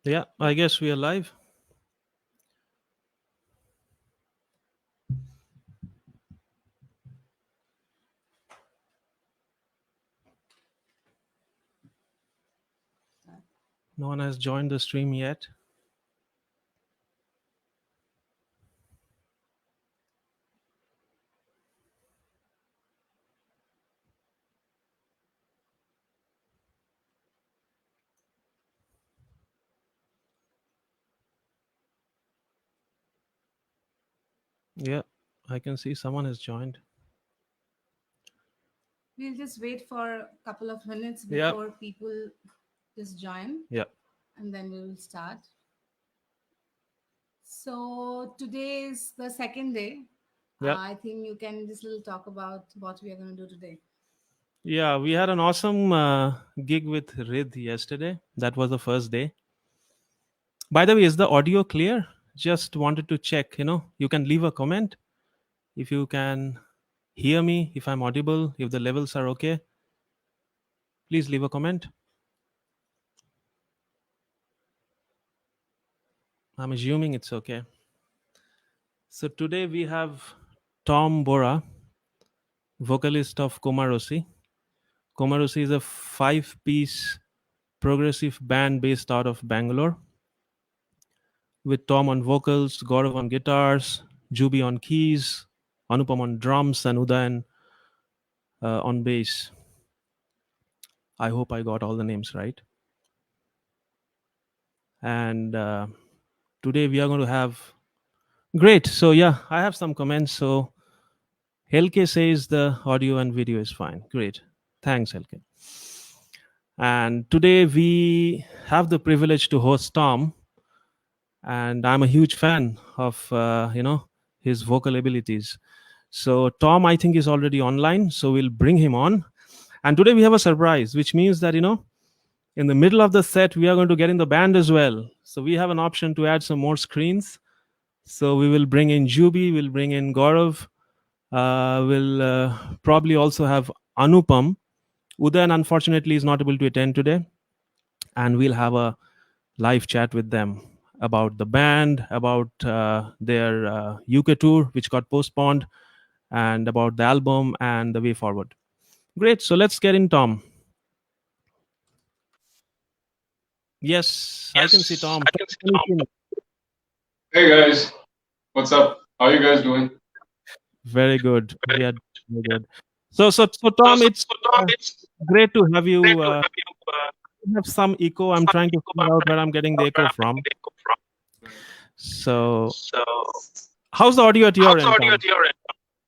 Yeah, I guess we are live. No one has joined the stream yet. Yeah, I can see someone has joined. We'll just wait for a couple of minutes Yeah, before people just join, yeah, and then we will start. So today is the second day. yeah. I think you can just little talk about what we are going to do today. Yeah, we had an awesome gig with Ridh yesterday. That was the first day. By the way, is the audio clear? Just wanted to check, you can leave a comment if you can hear me, if I'm audible, if the levels are okay. Please leave a comment. I'm assuming it's okay. So today we have Tom Borah, vocalist of Komarosi. Komarosi is a 5-piece progressive band based out of Bangalore with Tom on vocals, Gaurav on guitars, Jubi on keys, Anupam on drums, and Udayan on bass. I hope I got all the names right. And today we are going to have great. So yeah, I have some comments. So Helke says the audio and video is fine. Great. Thanks, Helke. And today we have the privilege to host Tom, and I'm a huge fan of his vocal abilities. So Tom, I think, is already online, so we'll bring him on. And today we have a surprise, which means that in the middle of the set we are going to get in the band as well. So we have an option to add some more screens. So we will bring in Jubi, we'll bring in Gaurav, we'll probably also have Anupam. Udayan unfortunately is not able to attend today, and we'll have a live chat with them about the band, about their UK tour, which got postponed, and about the album and the way forward. Great. So let's get in, Tom. Yes, I can see Yes, Tom. I Tom, can see can you see Tom. me? Hey guys, what's up? How are you guys doing? Very good. Very We are very good. So So, Tom, so, it's so Tom, it's great to have great you. to have you. Have some echo. I'm Some trying to echo, figure out where I'm getting the echo where I'm getting from. the echo from. So, So, how's the audio at your how's the end, audio Tom? at your end?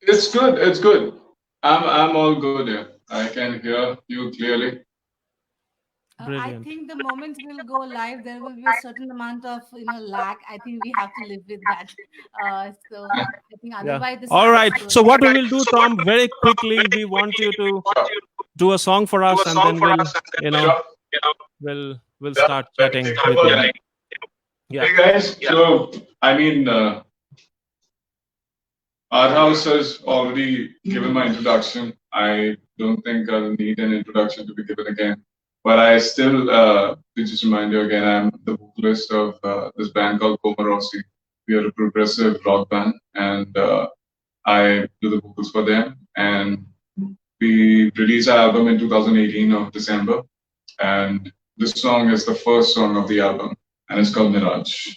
It's good. It's good. I'm all good here. I can hear you clearly. I Brilliant. think the moment we'll go live, there will be a certain amount of lag. I think we have to live with that. So I think Yeah. otherwise the All sound right. is good. So what we Right. will do, So what Tom, very quickly, we very want you quickly we to want you to do a song for do us, a and song then for we'll, us, and then you we'll, know, you know, we'll we'll start chatting start with you. chatting. Yeah. Hey guys, so I mean, Arthouse has already given my introduction. I don't think I'll need an introduction to be given again. But I still, to just remind you again, I'm the vocalist of this band called Komarosi. We are a progressive rock band, and I do the vocals for them. And we released our album in 2018 of December, and this song is the first song of the album, and it's called Mirage.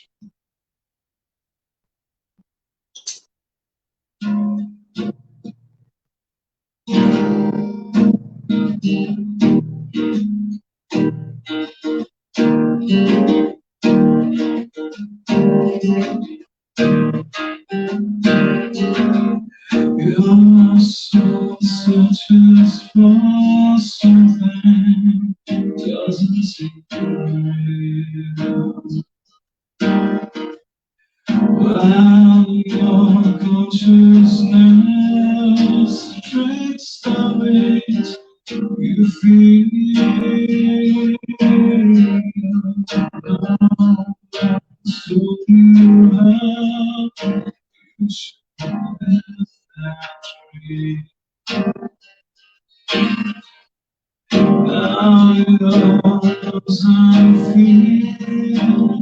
Your soul searches for something doesn't seem real. While your consciousness drifts the weight you feel. So you have now it all knows I feel.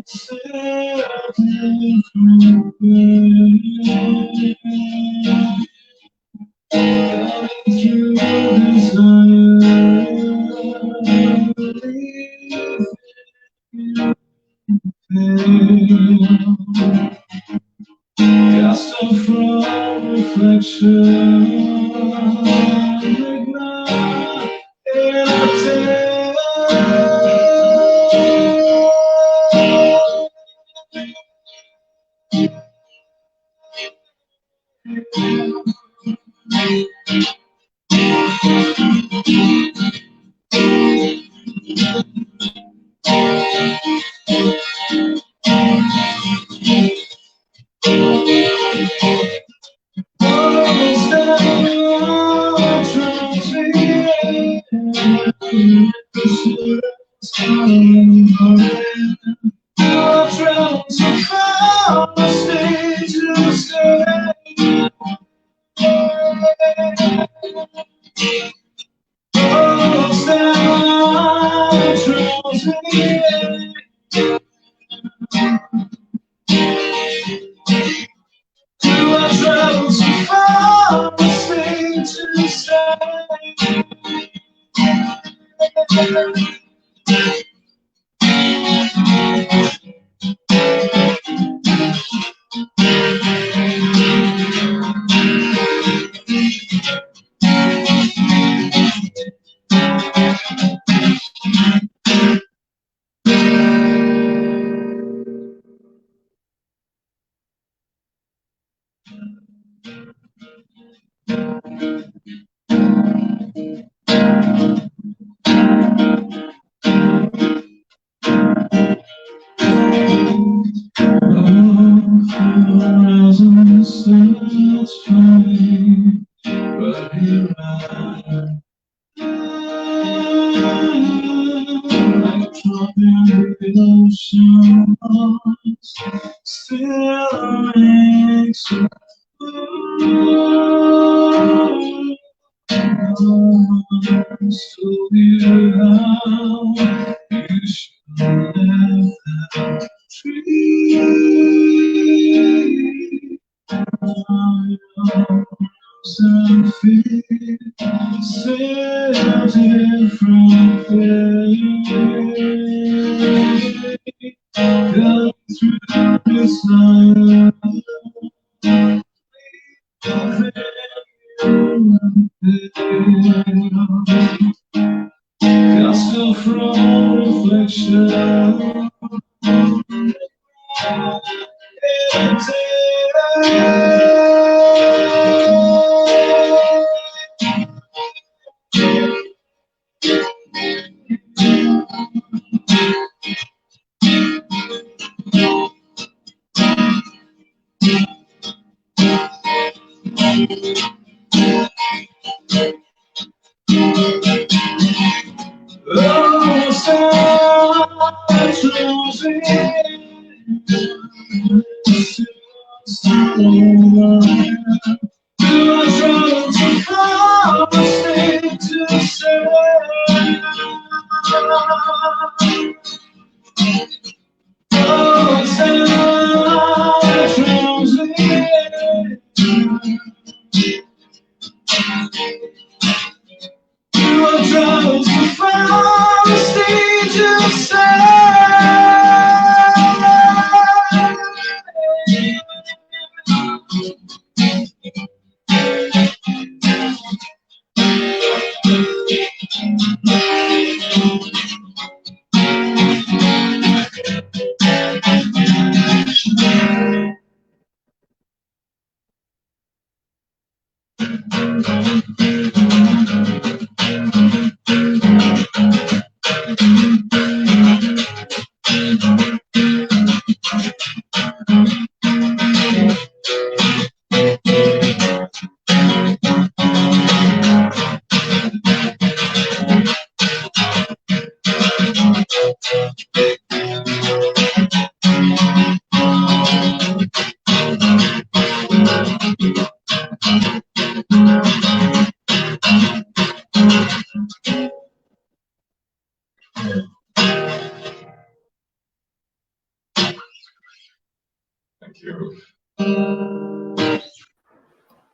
Thank you.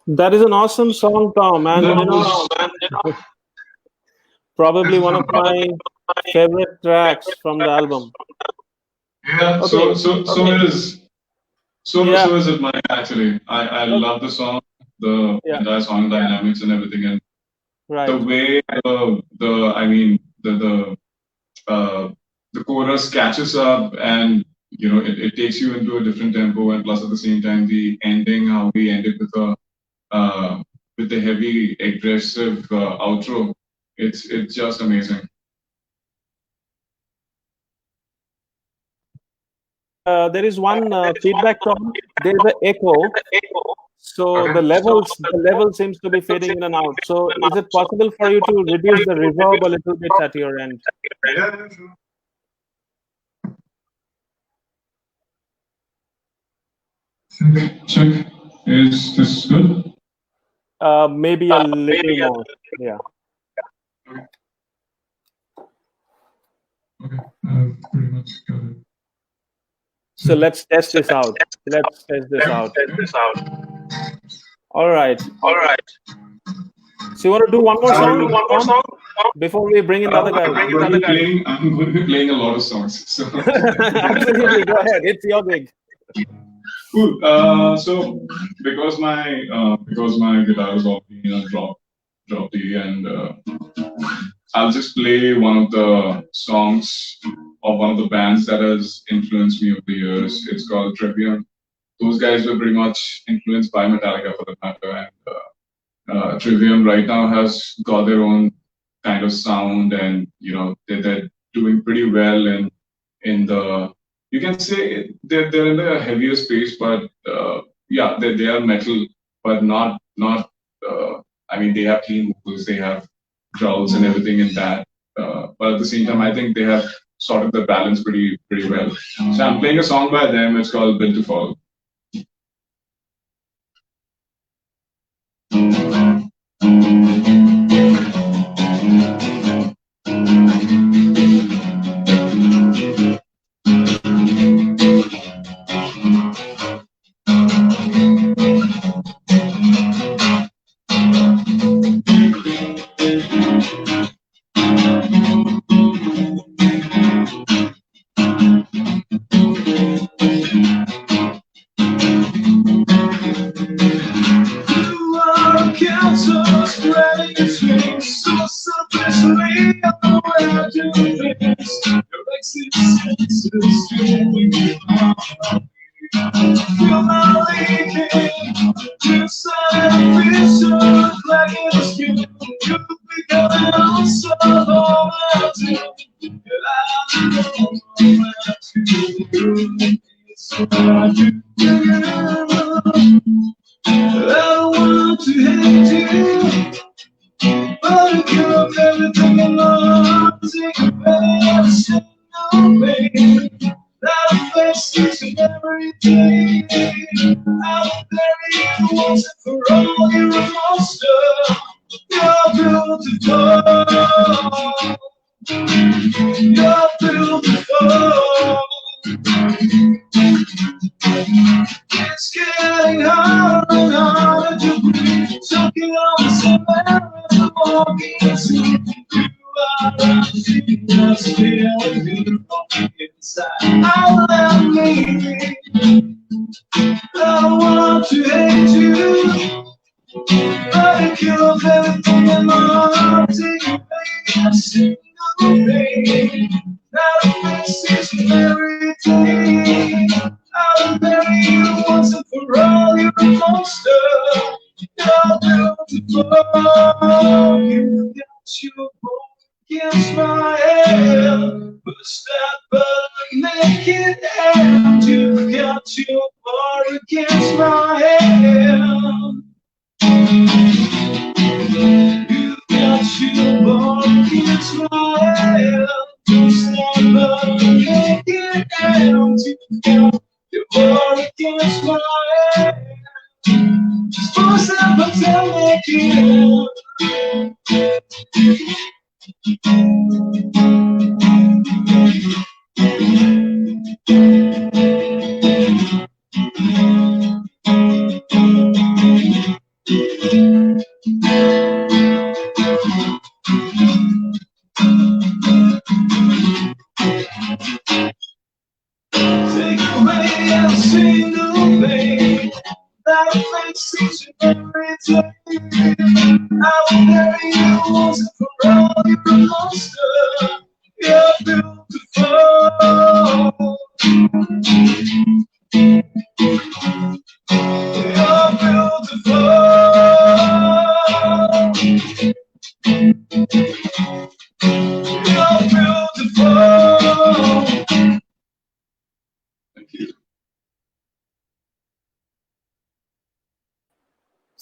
That is an awesome song, Tom, and That you know, was probably one of my favorite tracks from the album. yeah. Okay, yeah, So is it mine actually. I okay, love the song, the yeah, entire song dynamics and everything, and the right, way the I mean the chorus catches up, and it takes you into a different tempo, and plus at the same time the ending, how we ended with a heavy aggressive outro. It's just amazing. There is one feedback, Tom. There's an echo. So Okay. the level seems to be fading in and out. So is it possible for you to reduce the reverb a little bit at your end? Yeah, sure. Check. Is this good? Maybe a little more. Yeah. Okay, I've pretty much got it. So let's test this out. Let's test this out. All right. So you want to do one more song? Tom? Before we bring in the other guy. I'm going to be playing a lot of songs. So. Absolutely, go ahead. It's your gig. Cool. So because my guitar is already in a drop D, and I'll just play one of the songs of one of the bands that has influenced me over the years. It's called Trivium. Those guys were pretty much influenced by Metallica, for that matter, and Trivium right now has got their own kind of sound, and they're doing pretty well in the, you can say they're in the heavier space, but yeah, they are metal, but not. I mean, they have clean vocals, they have growls and everything in that. But at the same time, I think they have sorted the balance pretty well. So I'm playing a song by them. It's called "Built to Fall."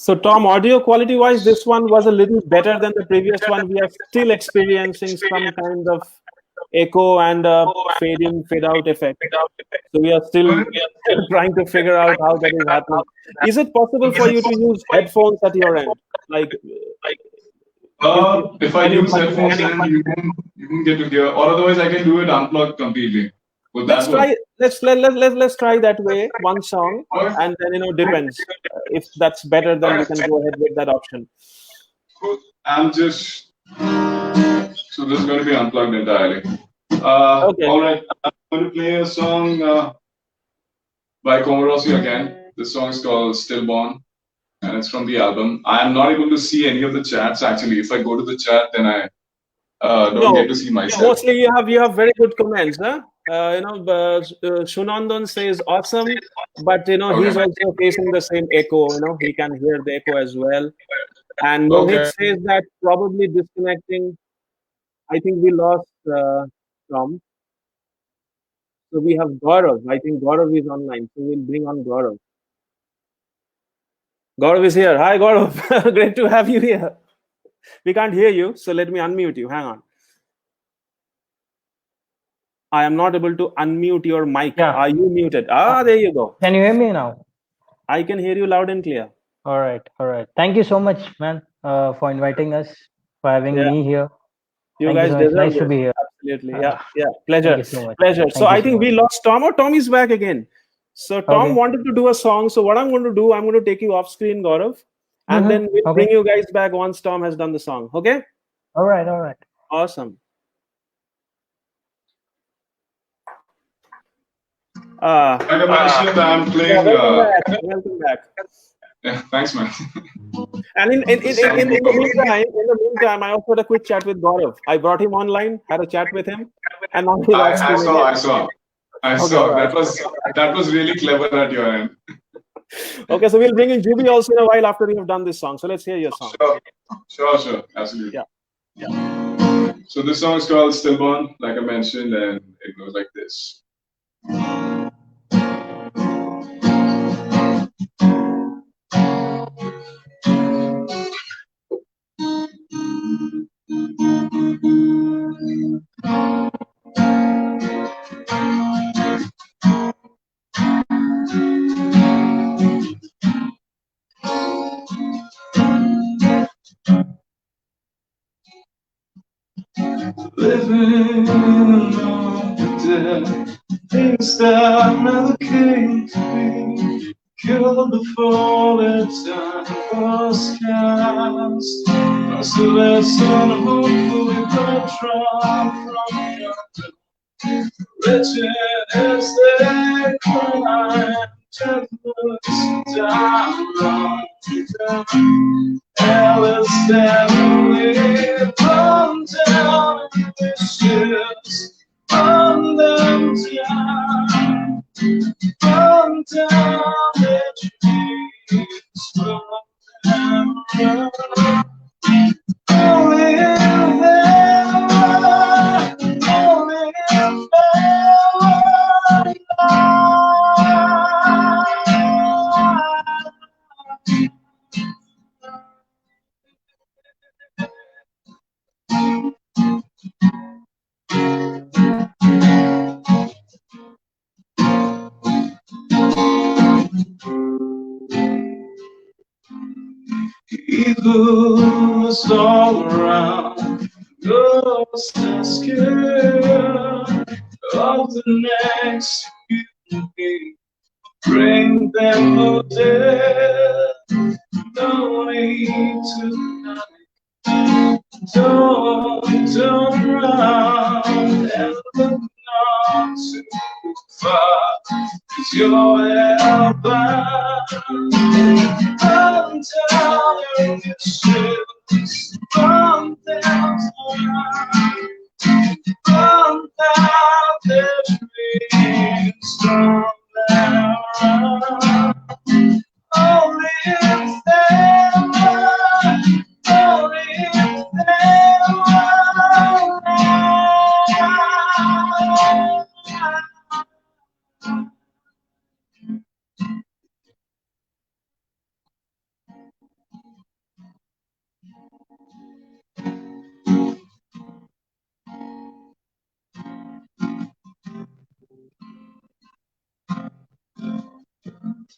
So Tom, audio quality wise, this one was a little better than the previous one. We are still experiencing some kind of echo and fade in, fade out effect. So we are still trying to figure out how that is happening. Is it possible for you to use headphones at your end? Like, If I can you use headphones, then you won't get to hear. Or otherwise, I can do it unplugged completely. Would let's that work? try let's try that way, one song, Or and then depends. If that's better, then we can go ahead with that option. I'm just so this is going to be unplugged entirely. Okay. All right, I'm going to play a song by Tom Borah again. This song is called "Stillborn," and it's from the album. I am not able to see any of the chats actually. If I go to the chat, then I don't get to see myself. Mostly you have very good comments, huh? Shunandan says awesome, but he's also facing the same echo. He can hear the echo as well. And Mohit says that probably disconnecting. I think we lost Tom. So we have Gaurav. I think Gaurav is online. So we'll bring on Gaurav. Gaurav is here. Hi, Gaurav. Great to have you here. We can't hear you, so let me unmute you. Hang on. I am not able to unmute your mic. Yeah. Are you muted? There you go. Can you hear me now? I can hear you loud and clear. All right. Thank you so much, man, for inviting us, for having me here. You Thank guys you so much. deserve Nice to it. be here. Absolutely. Yeah. Pleasure. Thank you so much. Pleasure. So I think we lost Tom, or Tom is back again. So Tom wanted to do a song. So what I'm going to do, I'm going to take you off screen, Gaurav, and then we'll bring you guys back once Tom has done the song. Okay? All right. Awesome. Like I mentioned, I'm playing. Welcome back. Yeah, thanks, man. And in the meantime, I also had a quick chat with Gaurav. I brought him online, had a chat with him, and now he's I saw. That was really clever at your end. Okay, so we'll bring in Juby also in a while after we have done this song. So let's hear your song. Sure, absolutely. Yeah. So this song is called "Stillborn," like I mentioned, and it goes like this. Living on the dead, things that never came to be. Killed before the time was cast. That's the lesson hopefully got drawn from yonder. Wretched as they climb, tempest down on them. Hell is definitely run down the ships, run them down, run down the trees, run them down. Only in there, only in Evil is all around, ghosts are scared of the next human being. Bring them no death, no need to panic. Don't turn around and look not too far, 'cause you're hellbound. Run down your ships, run down their dreams, run them run. Only if they run, only if they run.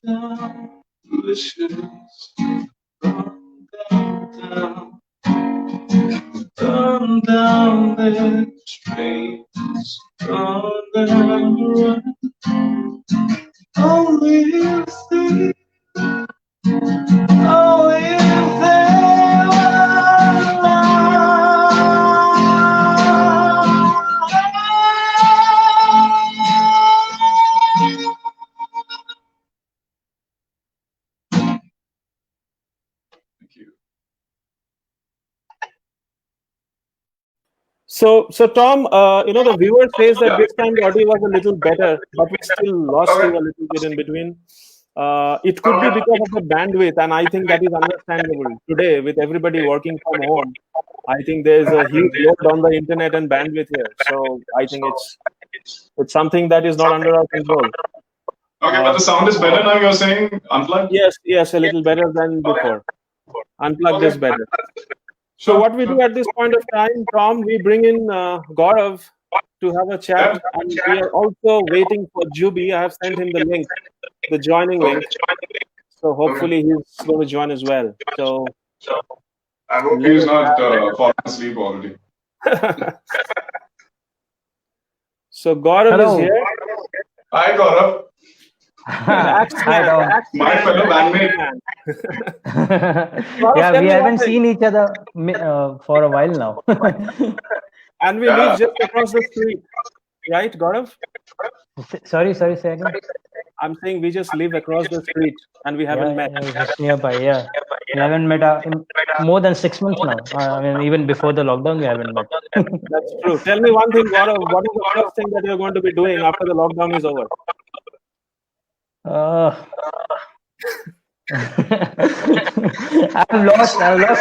down, wishes, run down, down, down the streets, run down the run. Only you see, only if there were Thank you. So Tom, the viewer says that this time the audio was a little better, but we still lost you a little bit in between. It could be because of the bandwidth, and I think that is understandable. Today, with everybody working from home, I think there is a huge load on the internet and bandwidth here. So I think it's something that is not under our control. Okay, but the sound is better now. You're saying unplugged? Yes, a little better than before. Unplugged is better. So Sure. what we do at this point of time, Tom, we bring in Gaurav to have a chat, and we are also waiting for Juby. I have sent him the link, the joining link. So hopefully he's going to join as well. So I hope he's not falling asleep already. so Gaurav Hello. is here. Hi, Gaurav. Hi, Tom. My fellow bandmate. Yeah, we haven't seen each other for a while now. And we live just across the street, right, Gaurav? Sorry, say again. I'm saying we just live across the street and we haven't met. Yeah, just nearby. Yeah, we haven't met in more than 6 months now. I mean, even before the lockdown, we haven't met. That's true. Tell me one thing, Gaurav. What is the first thing that you're going to be doing after the lockdown is over? I've lost count now.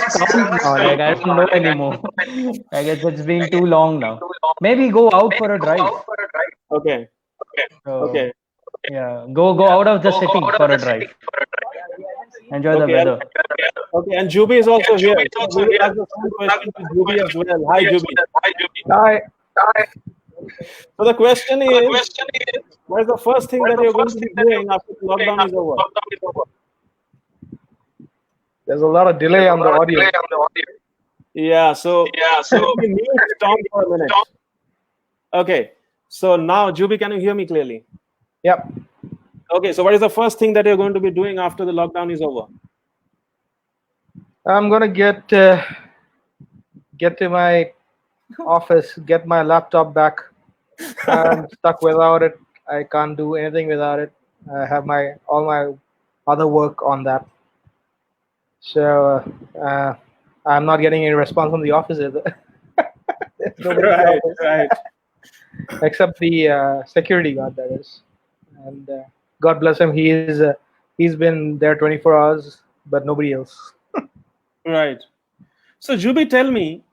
Like I don't know anymore. I guess it's been too long now. Maybe go out for a drive. Okay. So, Okay. yeah, go out of the city for a drive. Enjoy the weather. Okay, and Juby is also here. So we will ask the same question to Juby as well. Hi, Juby. Hi. So the question is, what is the first thing that you're going to be doing after the lockdown is over? There's a lot of delay on the audio. Yeah, so let me mute Tom for a minute. Okay, so now, Juby, can you hear me clearly? Yep. Okay, so what is the first thing that you're going to be doing after the lockdown is over? I'm gonna get to my office, get my laptop back. I'm stuck without it. I can't do anything without it. I have all my other work on that. So I'm not getting any response from the office either. There's nobody in the office. Right. Except the security guard, that is. And God bless him, he's been there 24 hours, but nobody else. Right. So Juby, tell me,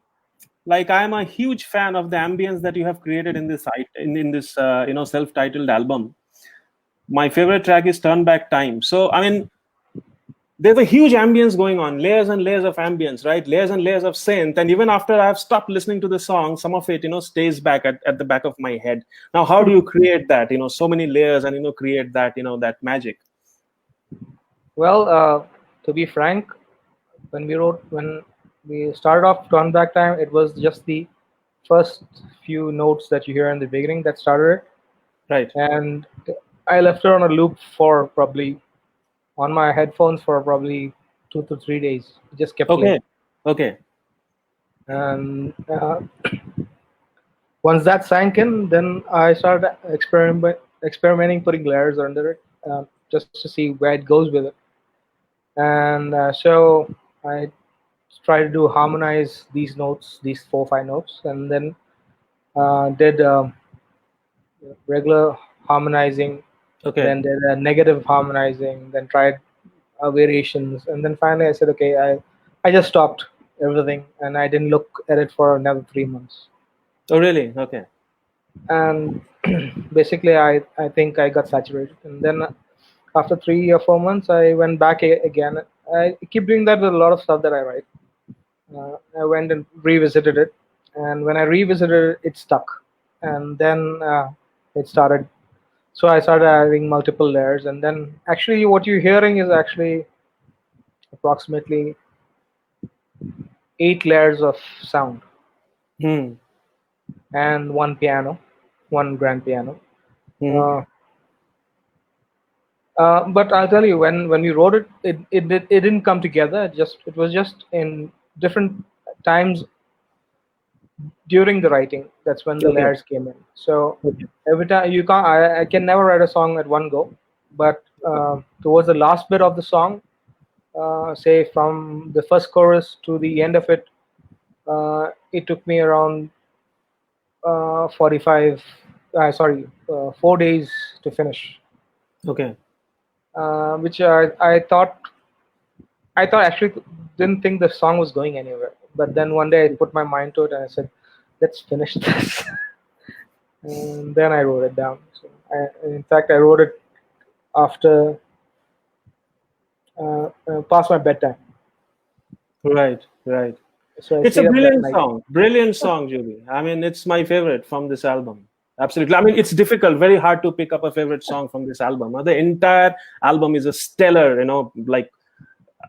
like I am a huge fan of the ambience that you have created in this in this self-titled album. My favorite track is Turn Back Time. So I mean, there's a huge ambience going on, layers and layers of ambience, right? Layers and layers of synth. And even after I've stopped listening to the song, some of it, stays back at the back of my head. Now, how do you create that? So many layers and create that, that magic. Well, to be frank, when we started off Turn Back Time, it was just the first few notes that you hear in the beginning that started it. Right. And I left it on a loop for probably on my headphones for probably 2 to 3 days. It just kept playing. Okay. And once that sank in, then I started experimenting, putting layers under it, just to see where it goes with it. And so I try to harmonize these notes, these 4 or 5 notes, and then did regular harmonizing, then did negative harmonizing, then tried variations, and then finally I said, okay, I just stopped everything, and I didn't look at it for another 3 months. Oh, really? Okay. And basically, I think I got saturated, and then after 3 or 4 months, I went back again. I keep doing that with a lot of stuff that I write. I went and revisited it, and when I revisited it, it stuck, and then it started So I started adding multiple layers, and then actually what you're hearing is actually approximately 8 layers of sound Hmm. and one piano, one grand piano. Hmm. Uh, but I'll tell you, when we wrote it, it didn't come together. It was just in different times during the writing. That's when the Okay. layers came in. So Okay. every time I can never write a song at one go, but towards the last bit of the song, say from the first chorus to the end of it, it took me around 45, 4 days to finish. Okay. Which I thought actually didn't think the song was going anywhere. But then one day I put my mind to it and I said, let's finish this. And then I wrote it down. So in fact, I wrote it after past my bedtime. Right. Right. So I It's a stayed up that night. brilliant song, Julie. I mean, it's my favorite from this album. Absolutely. I mean, it's difficult, very hard to pick up a favorite song from this album. The entire album is a stellar, like,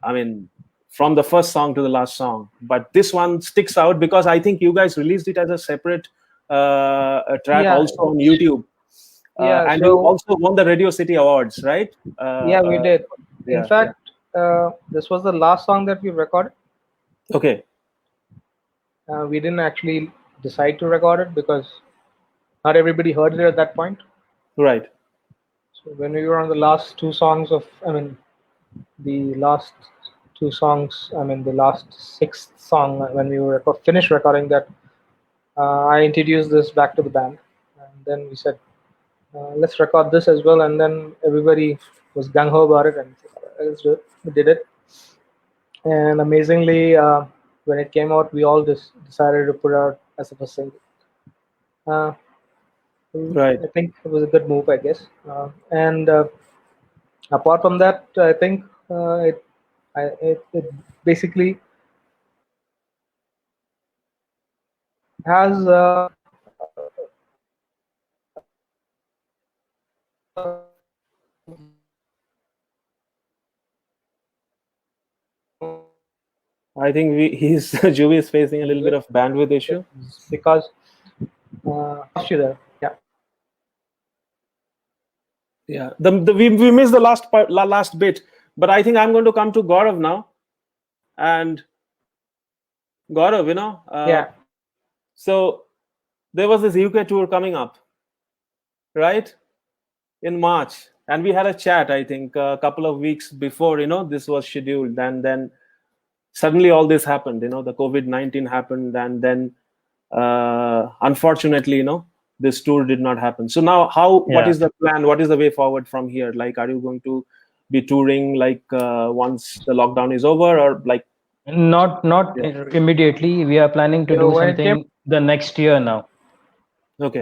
I mean, from the first song to the last song. But this one sticks out because I think you guys released it as a separate a track Yeah, also on YouTube. yeah. And you So also won the Radio City Awards, right? yeah, we did. In Yeah, yeah. fact, this was the last song that we recorded. Okay, We didn't actually decide to record it because not everybody heard it at that point. right. So when we were on the last two songs of, the last two songs, the last sixth song, when we were finished recording that, I introduced this back to the band, and then we said, let's record this as well. And then everybody was gung ho about it, and let's do it. We did it, and amazingly, when it came out, we all just decided to put it out as a first single. Uh, Right. I think it was a good move, I guess. And apart from that, I think it basically has I think he's Juvi is facing a little bit of bandwidth issue. because lost you there. Yeah. Yeah, we missed the last part, last bit, but I think I'm going to come to Gaurav now. And Gaurav, Yeah. so there was this UK tour coming up, right, in March, and we had a chat. I think a couple of weeks before, this was scheduled, and then suddenly all this happened. The COVID-19 happened, and then unfortunately, this tour did not happen. So now, what Yeah. is the plan? What is the way forward from here? Like, are you going to be touring like once the lockdown is over, or like? Not Yeah. immediately. We are planning to do When it came, something the next year now. Okay.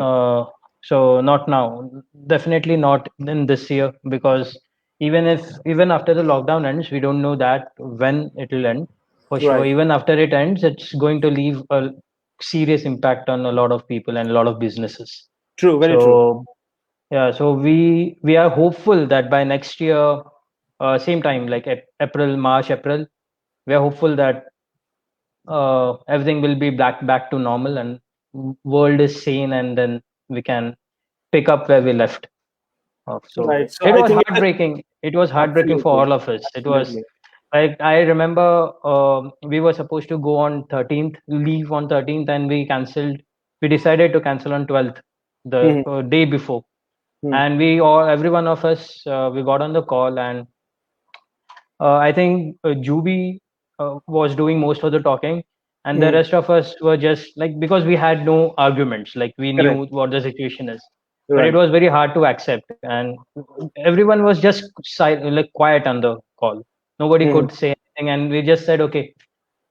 So not now. Definitely not in this year, because even after the lockdown ends, we don't know that when it will end. For sure, Right. even after it ends, it's going to leave a serious impact on a lot of people and a lot of businesses. True. Very true. So yeah, so we are hopeful that by next year, same time, like April, March, April, we are hopeful that everything will be back to normal and world is sane, and then we can pick up where we left off. Right. So So it I was think heartbreaking. It was heartbreaking for absolutely, all of us. It was absolutely. like, I remember we were supposed to go on 13th, leave on 13th, and we cancelled. We decided to cancel on 12th, the Hmm. day before. Hmm. And every one of us, we got on the call, and I think Juby was doing most of the talking, and the Hmm. rest of us were just like, because we had no arguments, like we Correct. knew what the situation is, but it Right. was very hard to accept, and everyone was just like quiet on the call. Nobody Hmm. could say anything, and we just said, okay,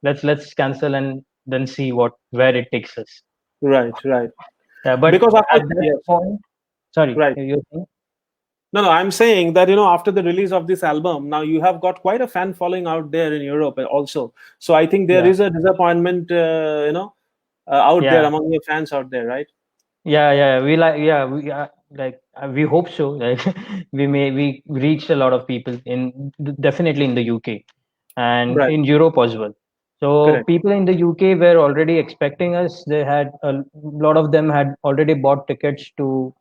let's cancel and then see where it takes us. Right. Right. Yeah, but Because after, at that yes. point, sorry, Right. you're saying? No, I'm saying that after the release of this album, now you have got quite a fan following out there in Europe also. So I think there Yeah, is a disappointment, out there yeah. among your fans out there, right? Yeah, yeah, we like, yeah, we like We hope so. Like, we reached a lot of people in definitely in the UK and Right. in Europe as well. So Correct. people in the UK were already expecting us. They had a lot of them had already bought tickets to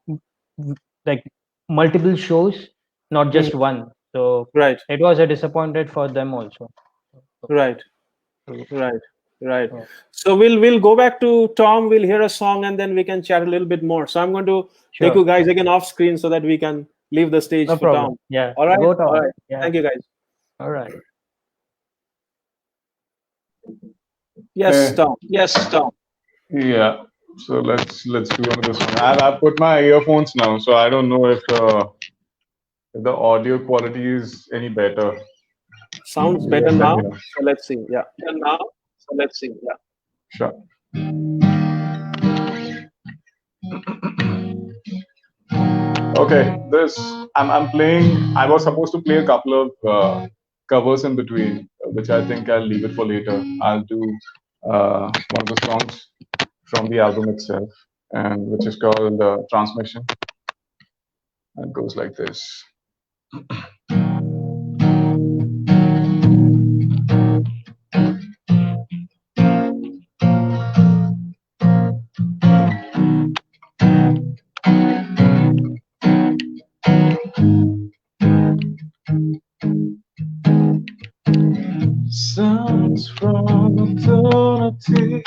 like multiple shows, not Mhm. just one. So Right. it was a disappointment for them also. Right. So, Right. Right. yeah, So we'll go back to Tom. We'll hear a song and then we can chat a little bit more. So I'm going to take sure, you guys again off screen so that we can leave the stage no for problem. Tom. Yeah, All right. go All Tom. right. Yeah, Thank you, guys. all right. Yes, Hey, Tom. yeah. So let's do another song. I've put my earphones now, so I don't know if the audio quality is any better. Sounds You better guys let now. me know. So let's see. Yeah. Sure. Okay, this I'm playing. I was supposed to play a couple of covers in between, which I think I'll leave it for later. I'll do one of the songs from the album itself, and which is called Transmission. It goes like this. Sounds from eternity,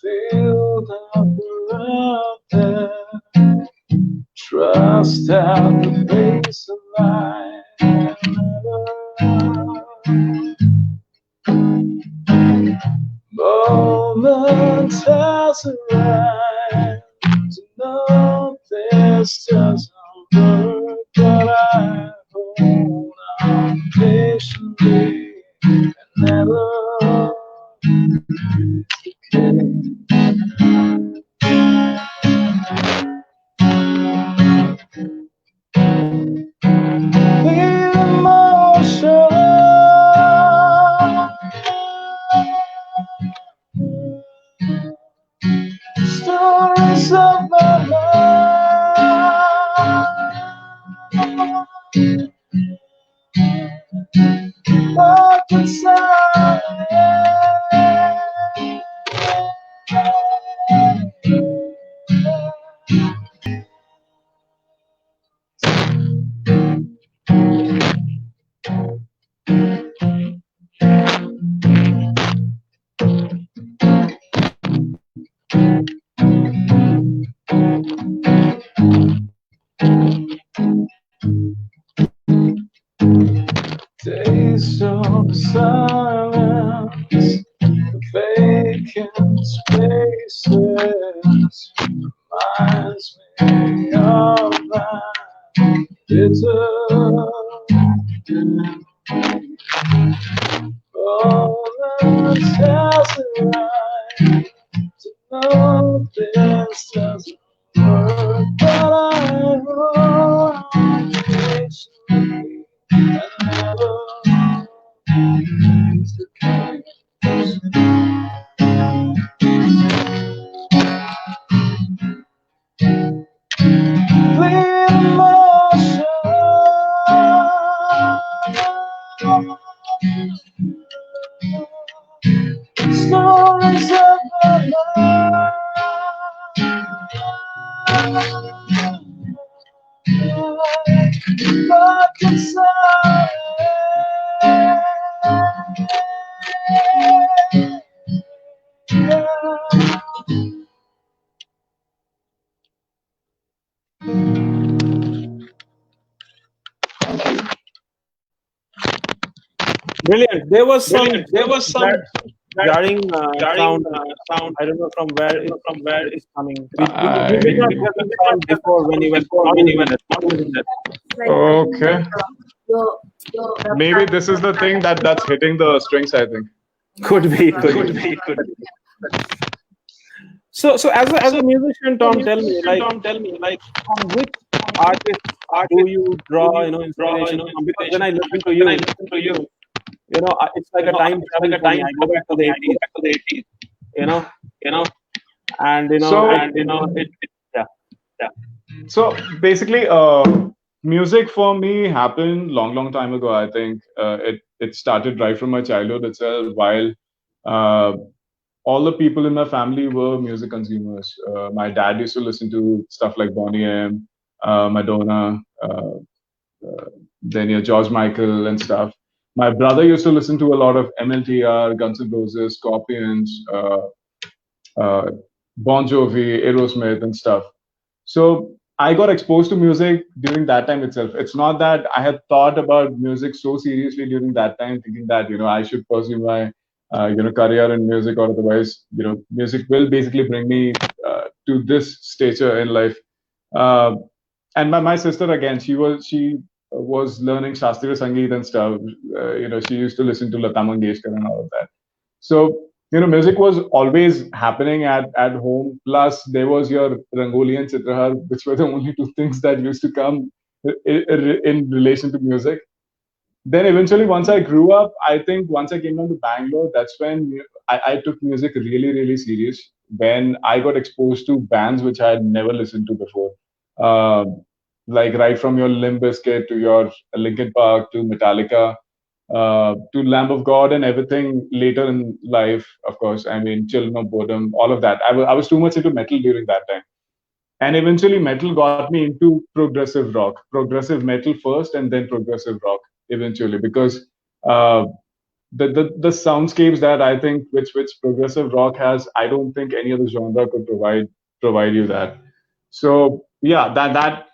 filled up around there. Trust at the base of mine. Moment has arrived to know this doesn't work, but I hold on patiently and never feel emotion. Stories of my life, but inside. Days of silence, vacant spaces, reminds me of that bitter moments has arrived to know this doesn't work, but I hold on patiently and never lose the case. Clear emotion, stories of my life, but inside. Brilliant. There was some jarring sound. I don't know from where it's coming. We did not hear the sound before when you were not using it. Okay. Maybe this is the thing that's hitting the strings, I think. Could be. So as a musician, Tom, tell me from which artist do you draw inspiration from? Because when I listen to you, it's like a time travel for me. I go back to the 80s, you know, and So it yeah. So basically, music for me happened long time ago. I think it started right from my childhood itself. While uh, all the people in my family were music consumers. My dad used to listen to stuff like Bonnie M, Madonna, then George Michael and stuff. My brother used to listen to a lot of MLTR, Guns N' Roses, Scorpions, uh, Bon Jovi, Aerosmith, and stuff. So I got exposed to music during that time itself. It's not that I had thought about music so seriously during that time, thinking that I should pursue my career in music, or otherwise music will basically bring me to this stature in life. Uh, and my sister again, she was learning Shastriya Sangeet and stuff. She used to listen to Lata Mangeshkar and all of that. So, music was always happening at home. Plus, there was your Rangoli and Chitrahar, which were the only two things that used to come in relation to music. Then eventually, once I grew up, I think once I came down to Bangalore, that's when I took music really serious. When I got exposed to bands which I had never listened to before. Like right from your Limp Bizkit to your Linkin Park to Metallica, to Lamb of God and everything later in life, of course. I mean, Children of Bodom, all of that. I was too much into metal during that time. And eventually, metal got me into progressive rock, progressive metal first, and then progressive rock eventually, because uh, the soundscapes that I think which progressive rock has, I don't think any other genre could provide you that. So yeah, that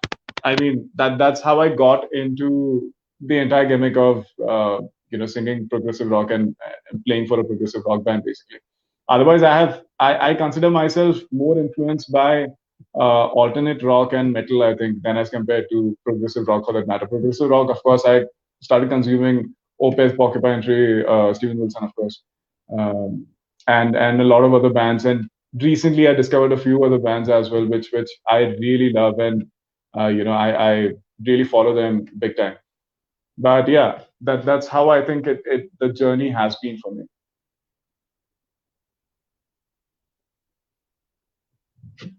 I mean that's how I got into the entire gimmick of singing progressive rock and playing for a progressive rock band basically. Otherwise, I consider myself more influenced by alternate rock and metal, I think, than as compared to progressive rock for that matter. Progressive rock, of course, I started consuming Opeth, Porcupine Tree, Steven Wilson, of course, um, and a lot of other bands. And recently, I discovered a few other bands as well, which I really love, and I really follow them big time. But yeah, that's how I think the journey has been for me.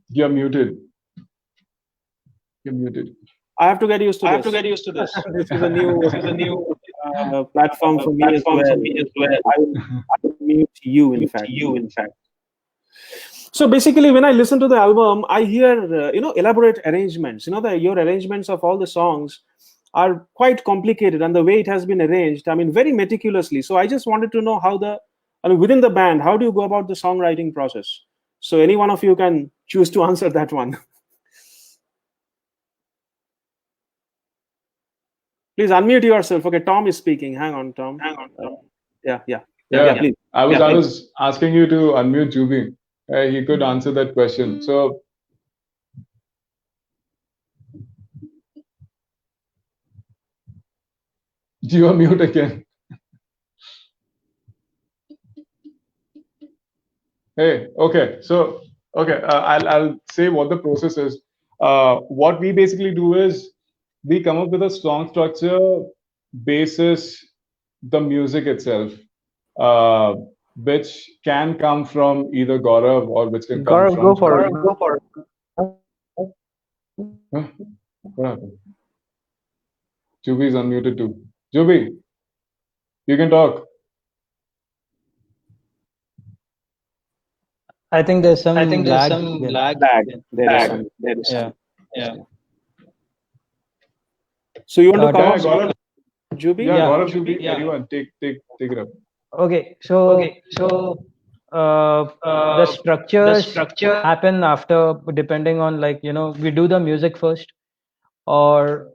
You're muted. You're muted. I have to get used to I have to this. get used to this. This is a new platform for me as well. I will mute you, in fact. So basically, when I listen to the album, I hear elaborate arrangements. Your arrangements of all the songs are quite complicated, and the way it has been arranged, I mean, very meticulously. So I just wanted to know within the band, how do you go about the songwriting process? So any one of you can choose to answer that one. Please unmute yourself. Okay, Tom is speaking. Hang on, Tom. Yeah. Please. I was asking you to unmute Jubi. He could answer that question. So you are mute again. Hey, okay. So okay, I'll say what the process is. What we basically do is we come up with a song structure basis the music itself, uh, which can come from either Gaurav or which can come Gaurav, from go for it. Huh? What happened? Jubi is unmuted too. Jubi, you can talk. I think there's some lag. There is some. Yeah. So you want to Yeah, cover Gaurav. Jubi? Yeah, Gaurav, Jubi, anyone, take it up. Okay. So the structures happen after, depending on, like, we do the music first, or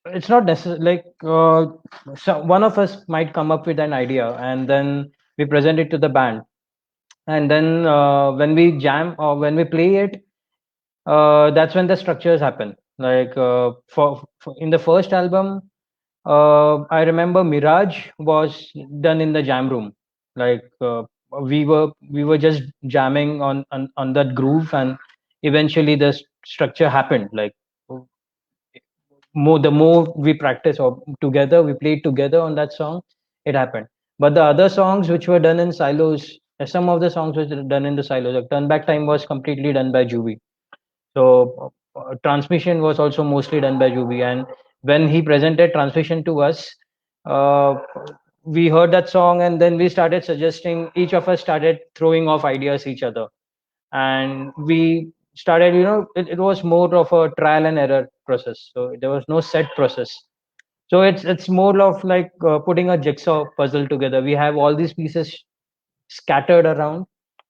it's not necessary. Like, so one of us might come up with an idea, and then we present it to the band, and then when we jam or when we play it, that's when the structures happen. Like, for in the first album, I remember Mirage was done in the jam room. Like, we were just jamming on that groove, and eventually the structure happened. Like, the more we practice or together we played together on that song, it happened. But the other songs which were done in silos, some of the songs were done in the silos. Like Turn Back Time was completely done by Juvi. So transmission was also mostly done by Juby. And when he presented transmission to us, uh, we heard that song, and then we started suggesting. Each of us started throwing off ideas each other, and we started. It was more of a trial and error process. So there was no set process. So it's more of like putting a jigsaw puzzle together. We have all these pieces scattered around,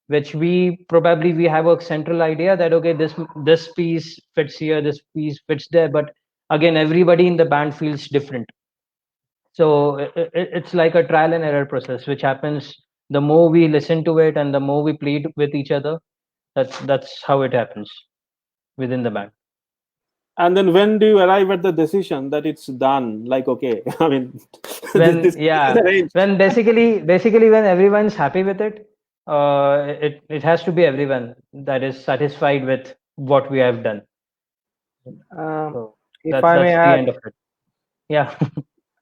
which we have a central idea that okay, this piece fits here, this piece fits there, but again everybody in the band feels different. So it's like a trial and error process, which happens the more we listen to it and the more we play with each other. That's how it happens within the band. And then when do you arrive at the decision that it's done? Like, okay, I mean, When this yeah, is arranged. when basically when everyone's happy with it, it has to be everyone that is satisfied with what we have done. So If I may that's the add, end of it. Yeah.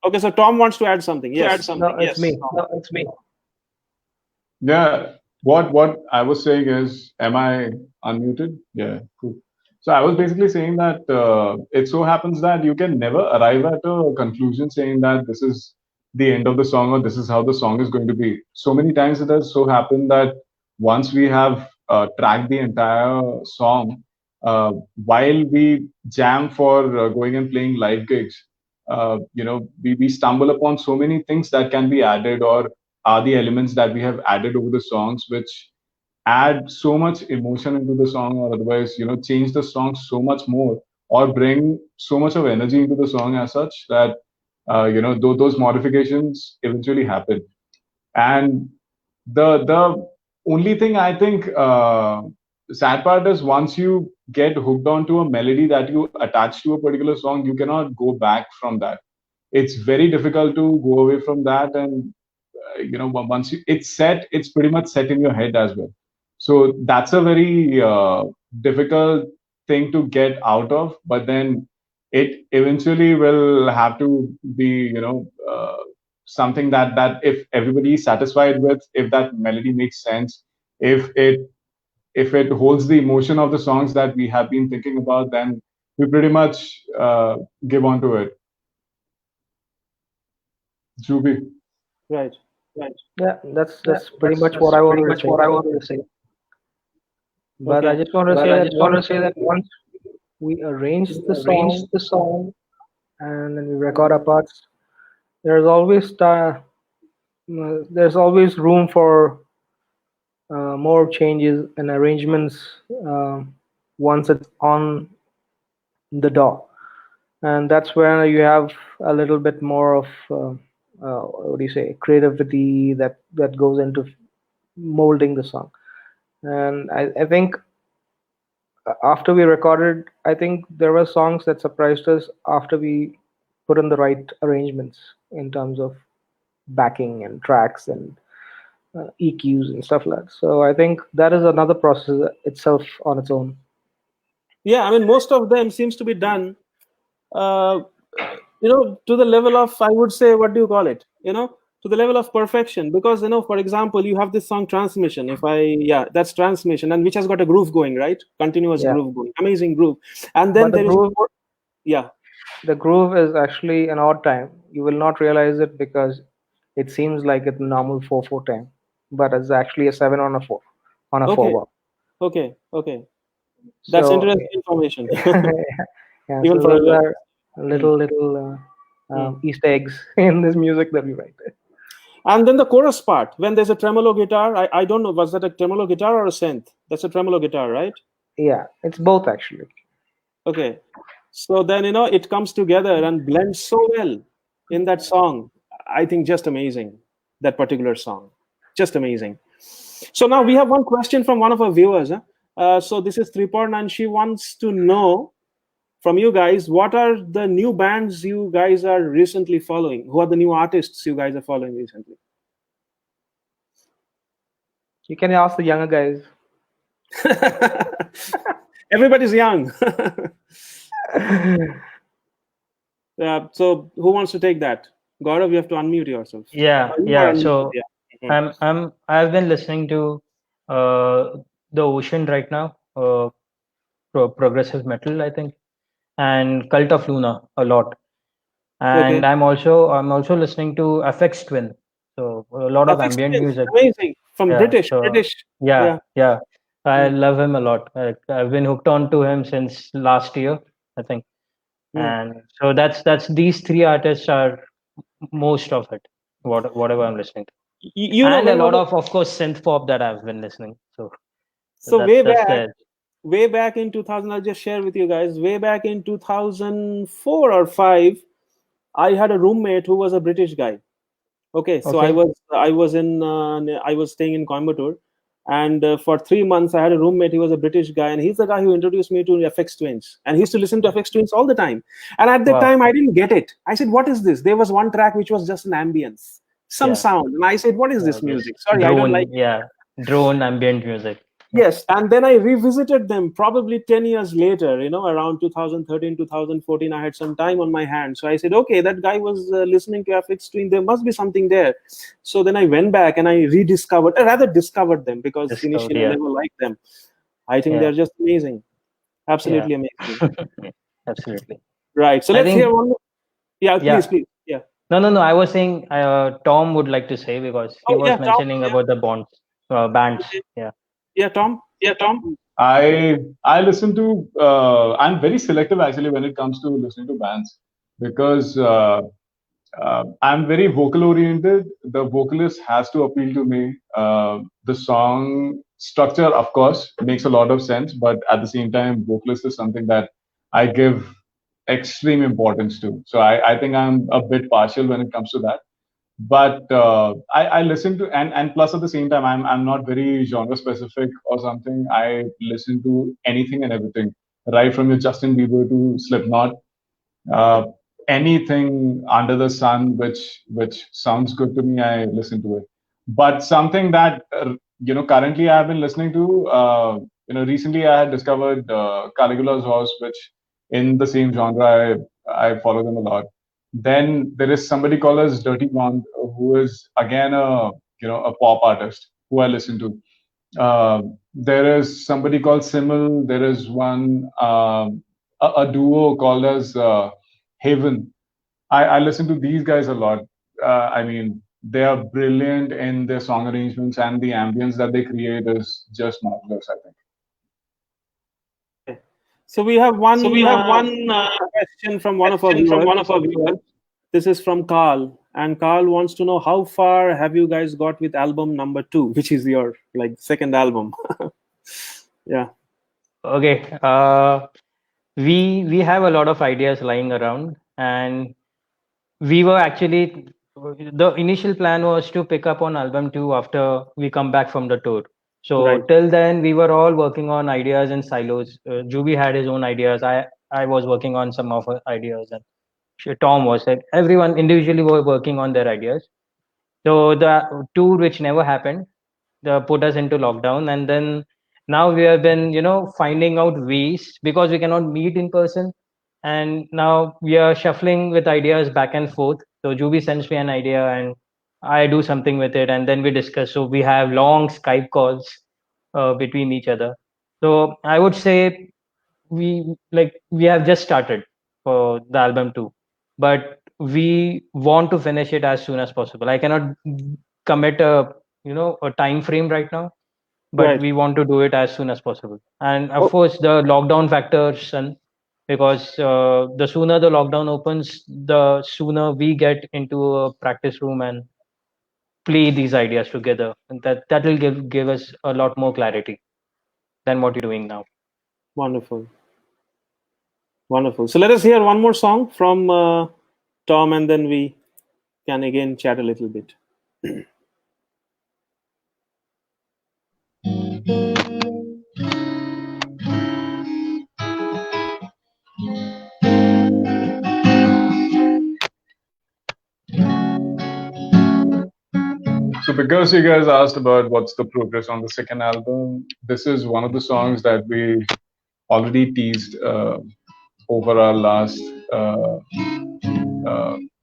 Okay, so Tom wants to add something. Yes. no, it's me. Yeah, what I was saying is, am I unmuted? Yeah, cool. So I was basically saying that it so happens that you can never arrive at a conclusion saying that this is the end of the song or this is how the song is going to be. So many times it has so happened that once we have tracked the entire song, while we jam for going and playing live gigs, we stumble upon so many things that can be added or are the elements that we have added over the songs which add so much emotion into the song or otherwise change the song so much more or bring so much of energy into the song as such that those modifications eventually happen. And the only thing I think sad part is once you get hooked onto a melody that you attach to a particular song, you cannot go back from that. It's very difficult to go away from that. And once it's set, it's pretty much set in your head as well. So that's a very difficult thing to get out of, but then it eventually will have to be something that if everybody is satisfied with, if that melody makes sense, if it holds the emotion of the songs that we have been thinking about, then we pretty much give on to it. Juby. Right. Yeah, that's pretty much what I wanted to say. But Okay. I just want to say that once we arrange the song and then we record our parts, there's always there's always room for more changes and arrangements once it's on the DAW, and that's where you have a little bit more of what do you say, creativity that goes into molding the song. And I think after we recorded, I think there were songs that surprised us after we put in the right arrangements in terms of backing and tracks and EQs and stuff like that. So I think that is another process itself on its own. Yeah, I mean, most of them seems to be done, to the level of, I would say, what do you call it? To the level of perfection. Because, for example, you have this song Transmission. That's Transmission, and which has got a groove going, right? Continuous groove going, amazing groove. And then But there is more, yeah. The groove is actually an odd time. You will not realize it because it seems like it's normal 4/4 time, but it's actually a 7 on a 4 on a 4/1. Okay. That's So interesting information. yeah, Even so for those a are little Easter eggs in this music that we write. And then the chorus part, when there's a tremolo guitar, I don't know, was that a tremolo guitar or a synth? That's a tremolo guitar, right? Yeah, it's both actually. Okay. So then, it comes together and blends so well in that song. I think just amazing, that particular song. Just amazing. So now we have one question from one of our viewers. So this is Triporn, and she wants to know from you guys, what are the new bands you guys are recently following? Who are the new artists you guys are following recently? You can ask the younger guys. Everybody's young. So who wants to take that? Gaurav, you have to unmute yourself. Yeah. So I've been listening to the Ocean right now. progressive metal, I think, and Cult of Luna a lot. Okay. And I'm also listening to FX Twin, so a lot of FX ambient Twins, music. amazing. From Yeah, British, so British. yeah, Yeah. yeah, I Mm, love him a lot. I've been hooked on to him since last year, I think. mm. And so that's these three artists are most of it. Whatever I'm listening to, You know and a when was lot it? of course synth pop that I've been listening. So So that's the way back in 2000, I'll just share with you guys. Way back in 2004 or five, I had a roommate who was a British guy. Okay, so okay. I was staying in Coimbatore, and for 3 months I had a roommate. He was a British guy, and he's the guy who introduced me to FX Twins. And he used to listen to FX Twins all the time. And at that Wow. time, I didn't get it. I said, "What is this?" There was one track which was just an ambience, some Yeah. sound, and I said, "What is this This music? Sorry, I don't like." drone, yeah, drone ambient music. Yeah. Yes, and then I revisited them probably 10 years later, around 2013, 2014. I had some time on my hands. So I said, okay, that guy was listening to FX Twin. There must be something there. So then I went back and I rediscovered, rather discovered them because Discovered, initially I yeah, never liked them. I think yeah, they're just amazing. yeah. Absolutely amazing. Absolutely. Right. So I let's hear think, one more. Yeah, please, yeah. please. Yeah. No. I was saying Tom would like to say because he Oh, was yeah, Tom. mentioning Yeah. about the bands. Okay. Yeah. Yeah, Tom. Yeah, Tom. I listen to I'm very selective actually when it comes to listening to bands because I'm very vocal oriented. The vocalist has to appeal to me. The song structure, of course, makes a lot of sense, but at the same time, vocalist is something that I give extreme importance to. So I think I'm a bit partial when it comes to that. But I listen to and plus at the same time I'm not very genre specific or something. I listen to anything and everything, right from your Justin Bieber to Slipknot, uh, anything under the sun which sounds good to me, I listen to it. But something that currently I've been listening to, recently I had discovered Caligula's Horse, which in the same genre I follow them a lot. Then there is somebody called as Dirty Blonde, who is again a pop artist who I listen to. There is somebody called Simmel. There is one a duo called as Haven. I listen to these guys a lot. I mean, they are brilliant in their song arrangements, and the ambience that they create is just marvelous, I think. Okay. So we have So one we have one question from one of our question from viewers. one of our viewers. This is from Carl, and Carl wants to know how far have you guys got with album number 2, which is your like second album. Yeah. Okay. We have a lot of ideas lying around, and we were actually the initial plan was to pick up on album two after we come back from the tour. So Right. till then, we were all working on ideas in silos. Juby had his own ideas. I was working on some of her ideas, and Tom was like everyone individually were working on their ideas. So the tour, which never happened, put us into lockdown, and then now we have been, finding out ways because we cannot meet in person, and now we are shuffling with ideas back and forth. So Juby sends me an idea, and I do something with it, and then we discuss. So we have long Skype calls between each other. So I would say we have just started for the album too, but we want to finish it as soon as possible. I cannot commit a time frame right now, but Right. we want to do it as soon as possible. And of Oh, course the lockdown factor, son, because the sooner the lockdown opens, the sooner we get into a practice room and play these ideas together, and that will give us a lot more clarity than what you're doing now. wonderful. Wonderful. So let us hear one more song from Tom, and then we can again chat a little bit. So because you guys asked about what's the progress on the second album, this is one of the songs that we already teased over our last uh,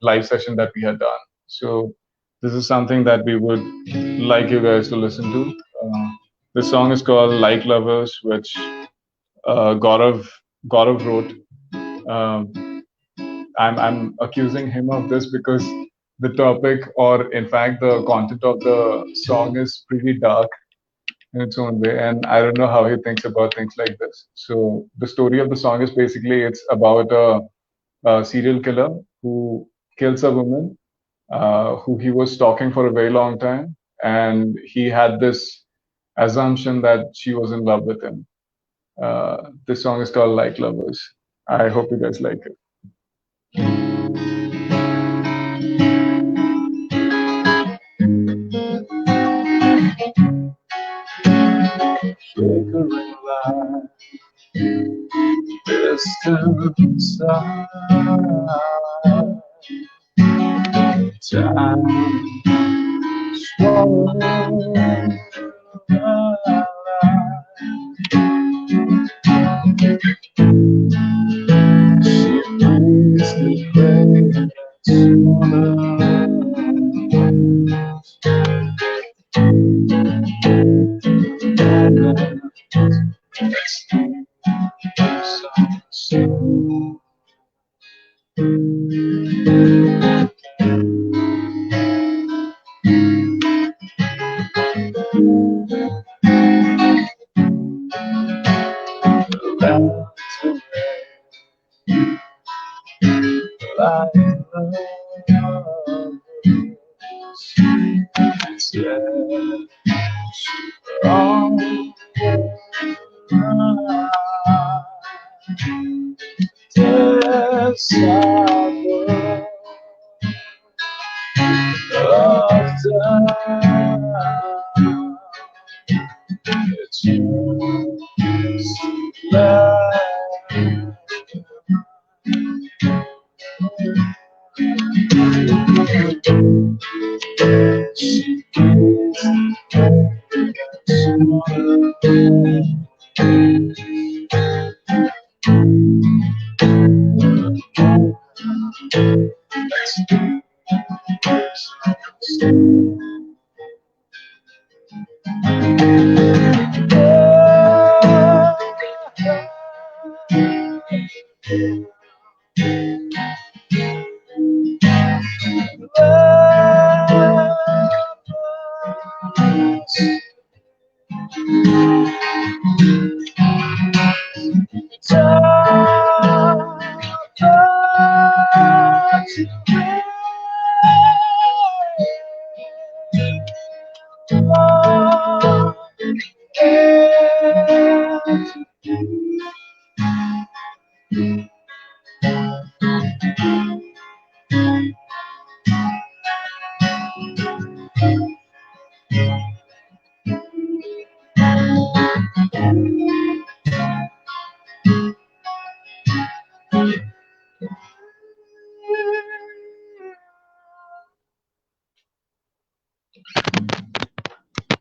live session that we had done. So this is something that we would like you guys to listen to. The song is called Like Lovers, which Gaurav wrote. Um, I'm accusing him of this because the topic, or in fact, the content of the song is pretty dark in its own way, and I don't know how he thinks about things like this. So the story of the song is basically it's about a serial killer who kills a woman who he was stalking for a very long time, and he had this assumption that she was in love with him. This song is called Like Lovers. I hope you guys like it. Flickering light, distant side, time swallowing she breathes the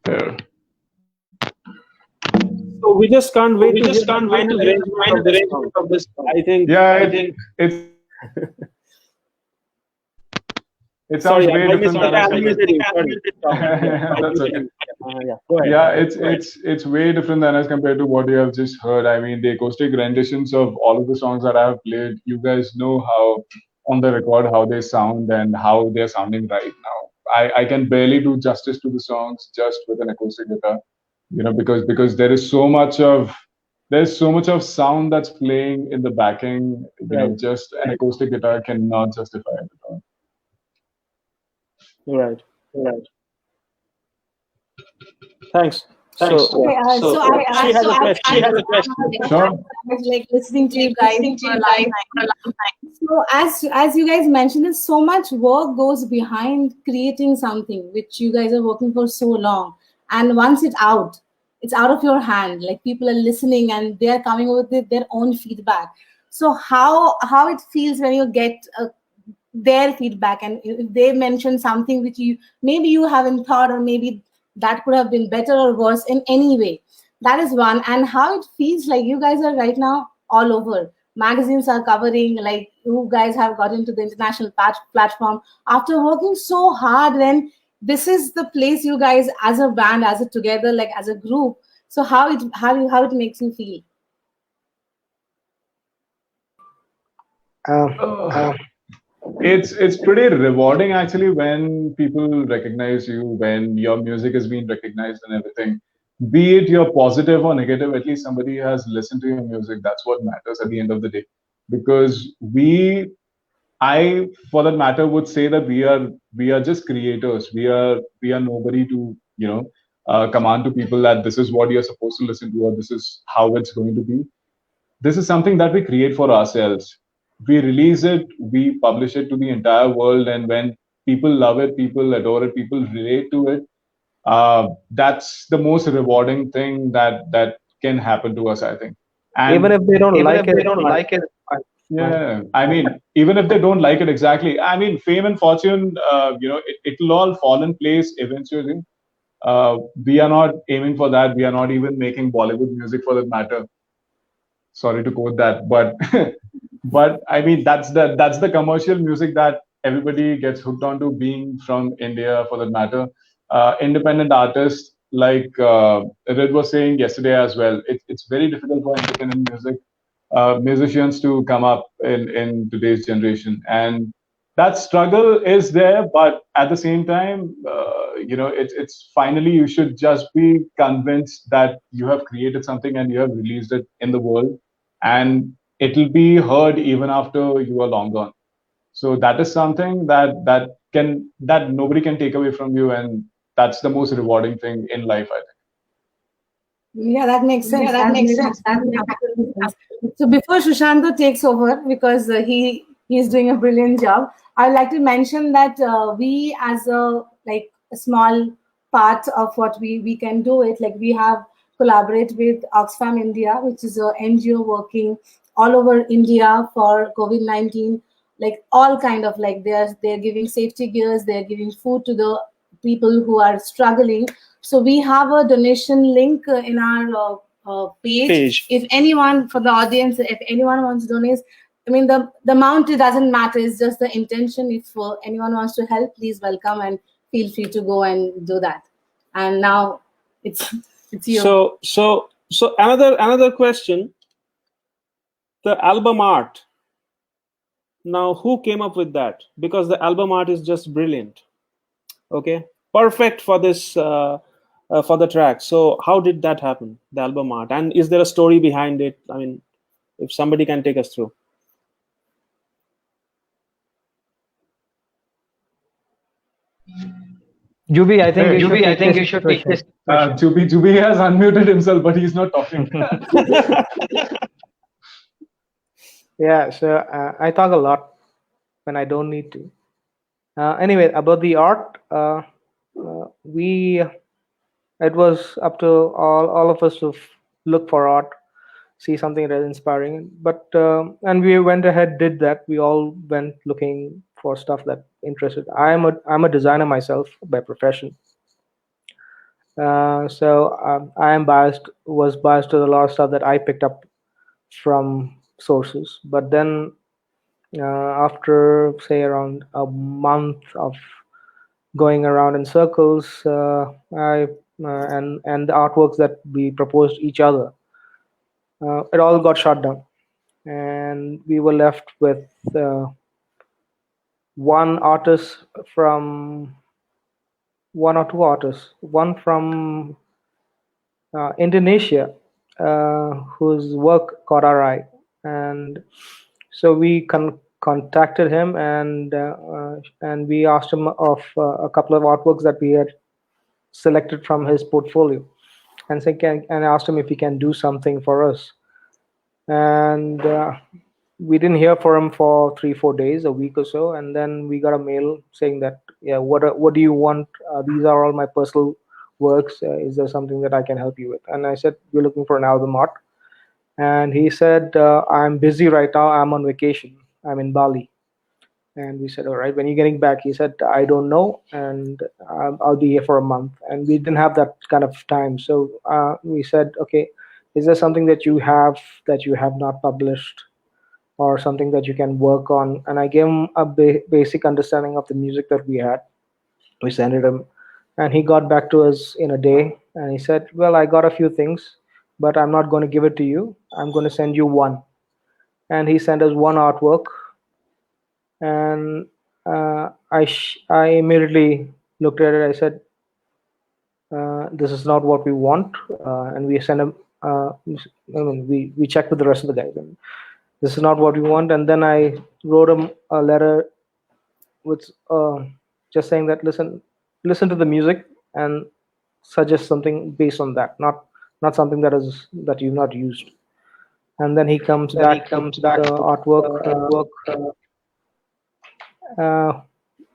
there. So we just can't wait to hear the final arrangement of this song. I think. Yeah, it's it sounds Sorry, way I different than I as compared. muted you. Sorry. That's okay. Yeah, go ahead. Yeah, it's way different than as compared to what you have just heard. I mean, the acoustic renditions of all of the songs that I have played, you guys know how on the record how they sound and how they're sounding right now. I can barely do justice to the songs just with an acoustic guitar, because there's so much of sound that's playing in the backing. Right. Just an acoustic guitar cannot justify it at all. Right. Thanks. So Okay, so she has a question. Sure. I was like listening to you guys for a long time. So as you guys mentioned, there's so much work goes behind creating something which you guys are working for so long, and once it's out of your hand. Like people are listening and they are coming up with their own feedback. So how it feels when you get their feedback, and if they mention something which you haven't thought, or maybe that could have been better or worse in any way. That is one. And how it feels like you guys are right now all over. Magazines are covering, like you guys have got into the international platform after working so hard. Then this is the place you guys as a band, as a together, like as a group. So how it makes you feel? Uh, It's pretty rewarding actually when people recognize you, when your music is being recognized and everything. Be it you're positive or negative, at least somebody has listened to your music. That's what matters at the end of the day. Because I, for that matter, would say that we are just creators. We are nobody to command to people that this is what you're supposed to listen to or this is how it's going to be. This is something that we create for ourselves. We release it, we publish it to the entire world, and when people love it, people adore it, people relate to it, that's the most rewarding thing that can happen to us, I think. Even And if they don't even like if it, they it's don't fine. like it, Fine. Fine. yeah, I mean, even if they don't like it exactly, I mean, fame and fortune, it'll all fall in place eventually. We are not aiming for that. We are not even making Bollywood music for that matter. Sorry to quote that, but but I mean that's the commercial music that everybody gets hooked onto. Being from India, for that matter, independent artists like Rid was saying yesterday as well. It's very difficult for independent musicians to come up in today's generation, and that struggle is there. But at the same time, it's finally you should just be convinced that you have created something and you have released it in the world, and it'll be heard even after you are long gone. So that is something that nobody can take away from you, and that's the most rewarding thing in life, I think. Yeah, that makes Yeah, sense. that That makes makes sense. That makes absolute sense. So before Shushanto takes over, because he's doing a brilliant job, I'd like to mention that we, as a small part of what we can do it, like we have collaborate with Oxfam India, which is a NGO working all over India for COVID-19, like all kind of, like they're giving safety gears, they're giving food to the people who are struggling. So we have a donation link in our page. If anyone, for the audience, if anyone wants to donate, I mean the amount, it doesn't matter. It's just the intention. If anyone wants to help, please welcome and feel free to go and do that. And now it's it's you. So another question. The album art. Now, who came up with that? Because the album art is just brilliant. Okay, perfect for this for the track. So, how did that happen? The album art, and is there a story behind it? I mean, if somebody can take us through. Juby, I think Hey, you should Juby, I take think this you should take question. this. Juby has unmuted himself, but he's not talking. Yeah, so I talk a lot when I don't need to. Anyway, about the art, we it was up to all of us to look for art, see something that is inspiring. But and we went ahead, did that. We all went looking for stuff that interested. I'm a designer myself by profession. So I am was biased to a lot of stuff that I picked up from sources. But then after say around a month of going around in circles, I and the artworks that we proposed each other, it all got shut down, and we were left with one artist from one or two artists, one from Indonesia, whose work caught our eye, and so we contacted him and we asked him of a couple of artworks that we had selected from his portfolio, and and asked him if he can do something for us. And we didn't hear from him for 3-4 days, a week or so, and then we got a mail saying that, yeah, what do you want? These are all my personal works. Is there something that I can help you with? And I said, we're looking for an album art. And he said, I'm busy right now. I'm on vacation. I'm in Bali. And we said, all right, when are you getting back? He said, I don't know, and I'll be here for a month. And we didn't have that kind of time. So we said, okay, is there something that you have not published, or something that you can work on? And I gave him a basic understanding of the music that we had. We sent it him, and he got back to us in a day. And he said, well, I got a few things, but I'm not going to give it to you. I'm going to send you one. And he sent us one artwork, and I immediately looked at it. I said, "This is not what we want," and we sent him. I mean, we checked with the rest of the guys, and this is not what we want. And then I wrote him a letter with just saying that listen to the music and suggest something based on that, not something that you've not used. And then he comes back with the artwork.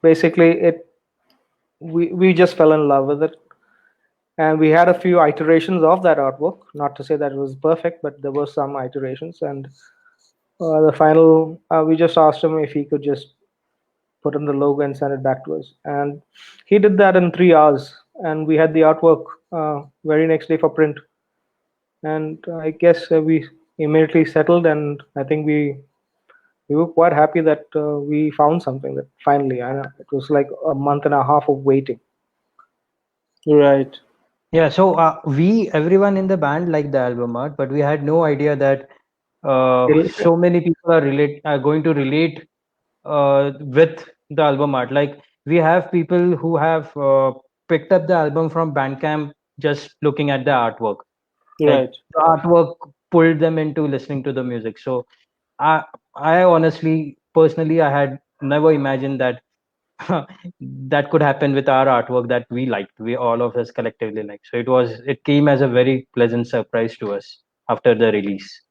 Basically, we just fell in love with it, and we had a few iterations of that artwork. Not to say that it was perfect, but there were some iterations. And the final, we just asked him if he could just put in the logo and send it back to us, and he did that in 3 hours. And we had the artwork very next day for print. And I guess we immediately settled, and I think we were quite happy that we found something that finally. I know it was like a month and a half of waiting. Right. Yeah, so we everyone in the band liked the album art, but we had no idea that so many people are going to relate with the album art. Like we have people who have picked up the album from Bandcamp just looking at the artwork. Like Right. the artwork pulled them into listening to the music. So I I honestly personally I had never imagined that that could happen with our artwork that we liked, we all of us collectively liked. So it came as a very pleasant surprise to us after the release.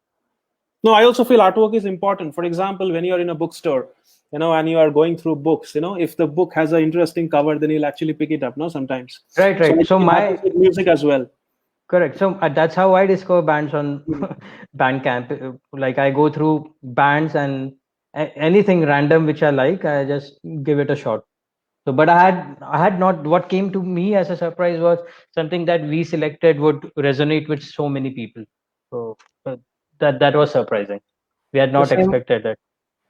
No, I also feel artwork is important. For example, when you're in a bookstore, and you are going through books, if the book has an interesting cover, then you'll actually pick it up, no, sometimes. Right, So right. it So happens with music as well. correct. So that's how I discover bands on Bandcamp. Like I go through bands and anything random which I like, I just give it a shot. So, but I had not. What came to me as a surprise was something that we selected would resonate with so many people. So that was surprising. We had The not same, expected that.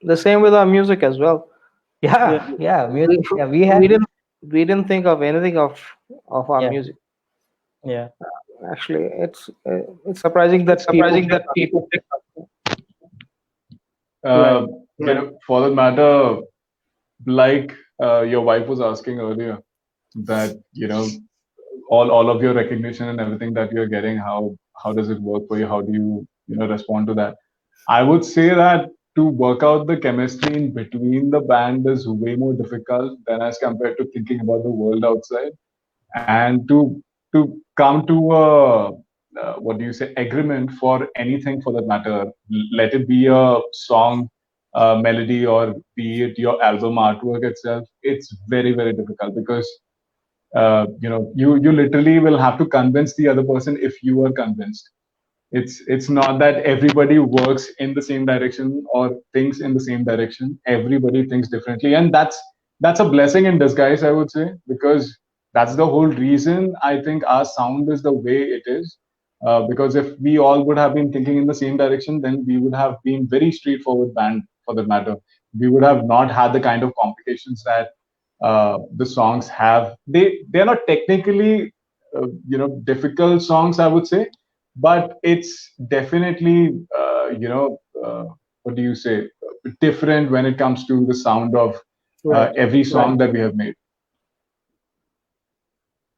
the same with our music as well. Yeah. Yeah, yeah, We, music. Yeah, we we had. didn't think of anything of our Yeah, music. yeah. Actually, it's surprising that people pick up. Right. For the matter, like your wife was asking earlier, that all of your recognition and everything that you're getting, how does it work for you? How do you respond to that? I would say that to work out the chemistry in between the band is way more difficult than as compared to thinking about the world outside. And to come to a what do you say, agreement for anything for that matter, let it be a song, melody, or be it your album artwork itself, it's very, very difficult because you literally will have to convince the other person if you are convinced. It's not that everybody works in the same direction or thinks in the same direction. Everybody thinks differently, and that's a blessing in disguise, I would say, because that's the whole reason I think our sound is the way it is. Because if we all would have been thinking in the same direction, then we would have been very straightforward band for that matter. We would have not had the kind of complications that the songs have. They're not technically difficult songs, I would say, but it's definitely what do you say, different when it comes to the sound of Right. every song that we have made.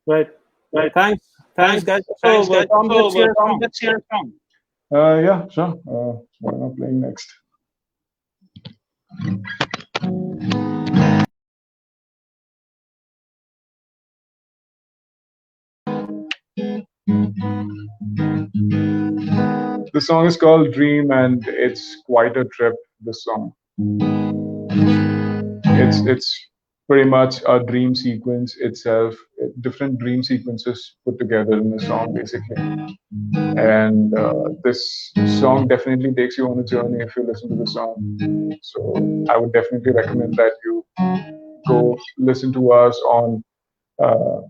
Right. Thanks, guys. So, Tom, let's hear a song. Yeah, sure. What am I playing next? The song is called Dream, and it's quite a trip. This song, it's pretty much a dream sequence itself, different dream sequences put together in the song, basically. And this song definitely takes you on a journey if you listen to the song. So I would definitely recommend that you go listen to us on uh,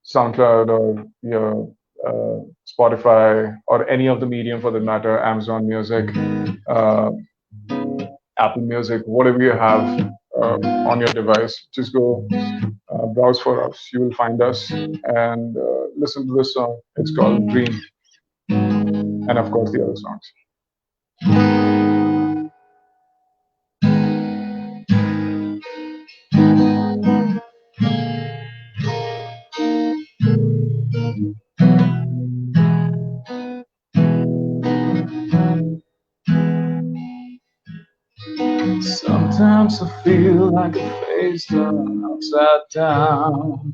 SoundCloud or your Spotify or any of the medium for that matter, Amazon Music, uh, Apple Music, whatever you have on your device. Just go browse for us. You will find us and listen to this song. It's called Dream, and of course the other songs. Sometimes I feel like a face turned upside down.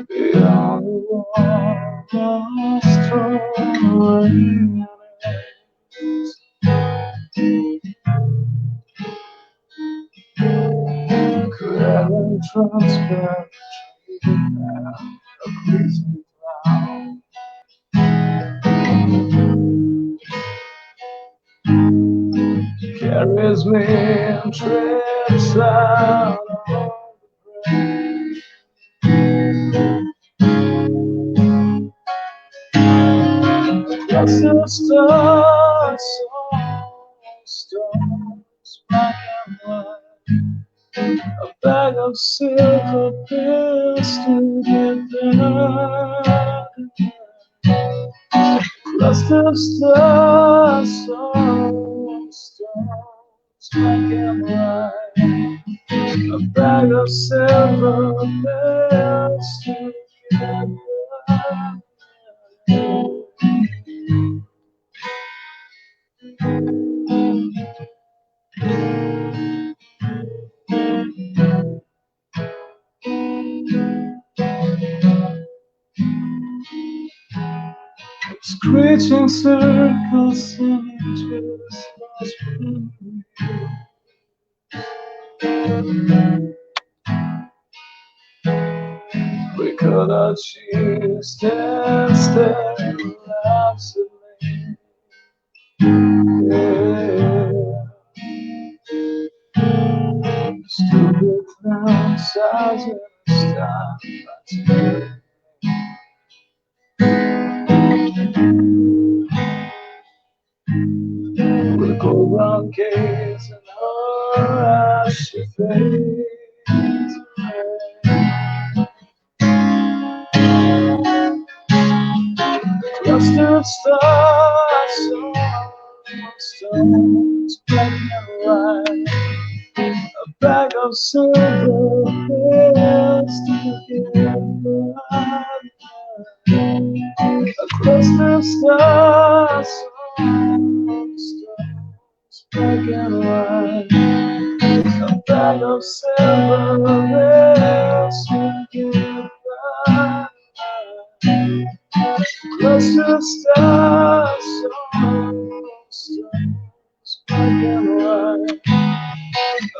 The only one strong. Could heaven transfer a crazy clown? Carries me and trips out on the brain. Across the stars, stones, black and white. A bag of silver pills to get there. Across the stars, stones, black and white. A bag of silver pills to get there. Screeching circles into the we could achieve stand absolutely. Yeah. Stupid clown size in the sky. We'll go round gazing her as she fades away. Clustered stars, stones, black and white. A bag of silver pills to get a clustered stars, stones, black and white. A bag of silver pills to get clustered stars, stones, black and white.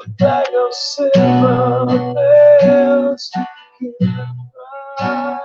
A bag of silver pills to get by.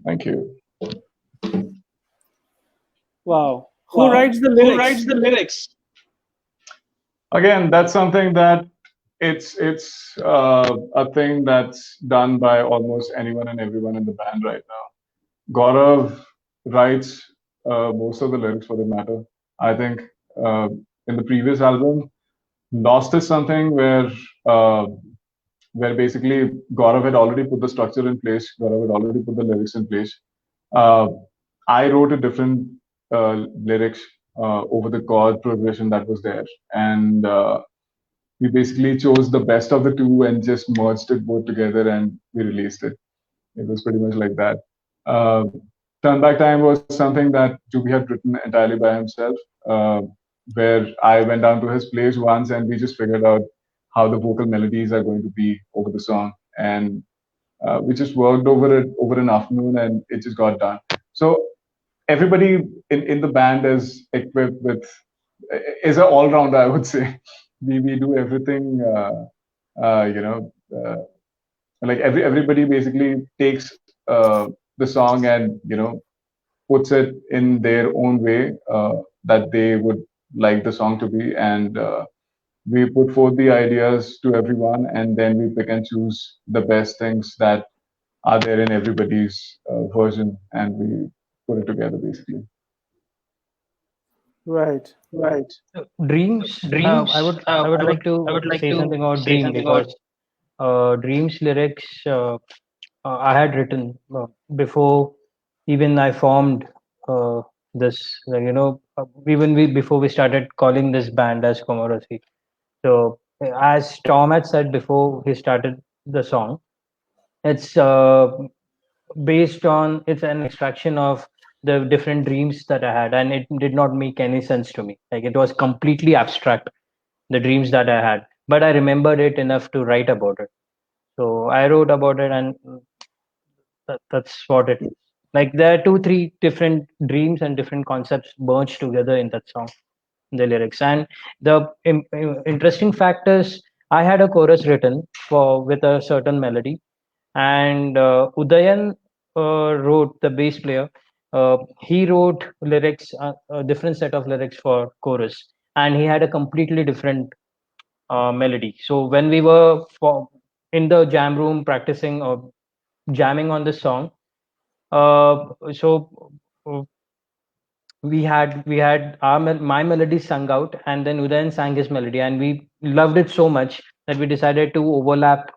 Thank you. Wow. Who writes the lyrics? Again, that's something that It's a thing that's done by almost anyone and everyone in the band right now. Gaurav writes most of the lyrics for the matter. I think uh, in the previous album, Lost is something uh, where basically Gaurav had already put the structure in place. Gaurav had already put the lyrics in place. Uh, I wrote a different lyrics over the chord progression that was there, and we basically chose the best of the two and just merged it both together and we released it. It was pretty much like that. Uh, Turn Back Time was something that Juby had written entirely by himself, uh, where I went down to his place once and we just figured out how the vocal melodies are going to be over the song. And we just worked over it over an afternoon and it just got done. So everybody in the band is equipped with, is an all-rounder, I would say. We do everything, like everybody basically takes the song and puts it in their own way that they would like the song to be, and we put forth the ideas to everyone, and then we pick and choose the best things that are there in everybody's version, and we put it together basically. Right. Right. Dreams. I would like to say something about Dream because Dreams lyrics I had written before even I formed this. Even before we started calling this band as Komorosi. So as Tom had said before he started the song, it's it's an extraction of the different dreams that I had, and it did not make any sense to me. Like it was completely abstract, the dreams that I had, but I remembered it enough to write about it. So I wrote about it, and that's what it is. Like there are two, three different dreams and different concepts merged together in that song, the lyrics. And the interesting fact is, I had a chorus written for with a certain melody, and Udayan wrote the bass player. He wrote lyrics, a different set of lyrics for chorus, and he had a completely different melody. So when we were in the jam room practicing or jamming on this song, so we had my melody sung out, and then Udayan sang his melody, and we loved it so much that we decided to overlap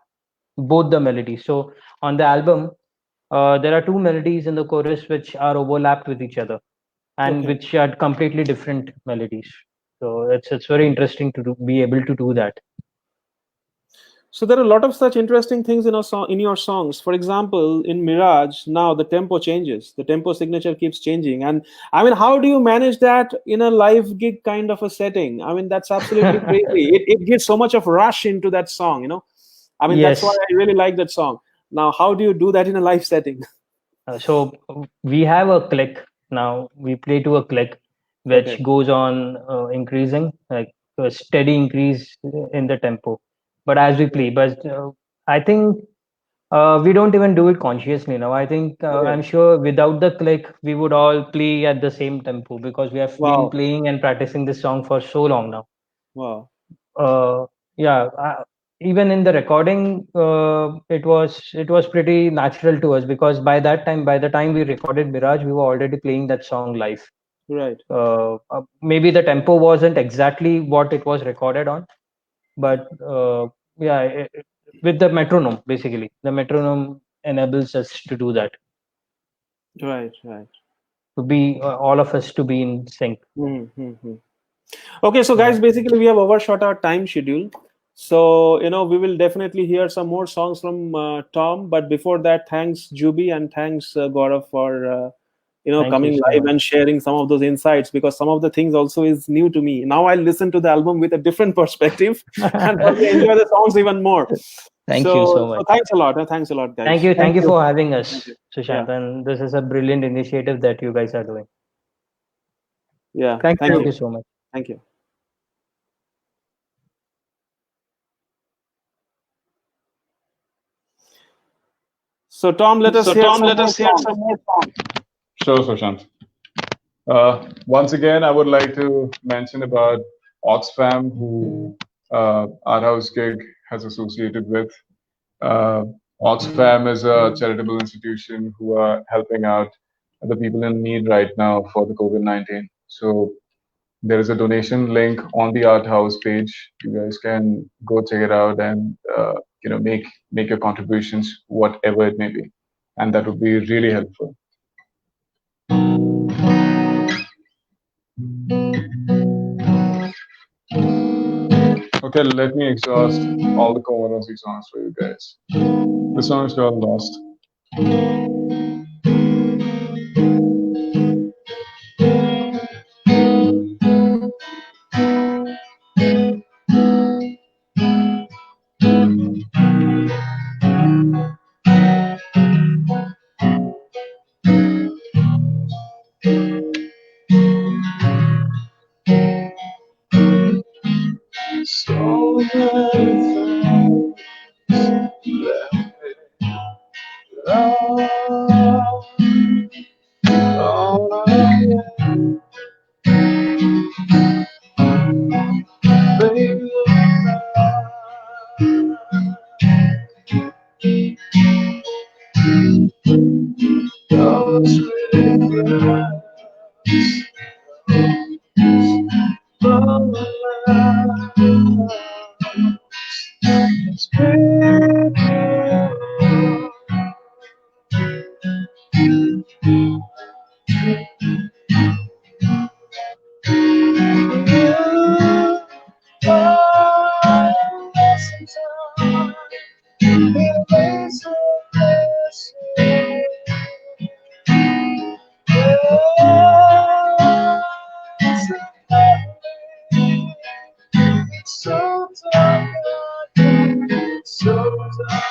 both the melodies. So on the album, there are two melodies in the chorus which are overlapped with each other and Okay. which are completely different melodies. So it's very interesting to be able to do that. So there are a lot of such interesting things in in your songs. For example, in Mirage, now the tempo changes. The tempo signature keeps changing, and I mean, how do you manage that in a live gig kind of a setting? I mean, that's absolutely crazy. It gives so much of rush into that song. I mean, that's why Yes. I really like that song. Now, how do you do that in a live setting? So we have a click now. We play to a click, which Okay. goes on increasing, like a steady increase in the tempo. But as we play, but I think we don't even do it consciously now. I think I'm Right. sure without the click, we would all play at the same tempo because we have been Wow. playing and practicing this song for so long now. Wow. Uh, yeah, even in the recording, it was pretty natural to us because by the time we recorded Mirage, we were already playing that song live. Right. Maybe the tempo wasn't exactly what it was recorded on, but yeah, with the metronome, basically, the metronome enables us to do that, Right. Right. to be all of us to be in sync. Mm-hmm. Okay, so Yeah. guys, basically we have overshot our time schedule. So, we will definitely hear some more songs from Tom. But before that, thanks Juby and thanks Gaurav for Thank you coming so live much. and sharing some of those insights, because some of the things also is new to me. Now I listen to the album with a different perspective and probably enjoy the songs even more. Thank you so So much. thanks a lot. Thanks a lot, Thank guys. you. Thank you for having Thank us, you. Sushant. Yeah, And this is a brilliant initiative that you guys are doing. yeah. Thank Thank you. Thank you. you so much. Thank you. So Tom, let us hear some more songs. Sure, Sushant. Once again, I would like to mention about Oxfam, who arthouseGiG has associated with. Uh, Oxfam is a charitable institution who are helping out the people in need right now for the COVID-19. So there is a donation link on the Art House page. You guys can go check it out and make your contributions, whatever it may be, and that would be really helpful. Okay, let me exhaust all the Comodosi songs for you guys. The song is called Lost. So many things left me alone again. Baby, those regrets from the last. It's been so dark, so dark.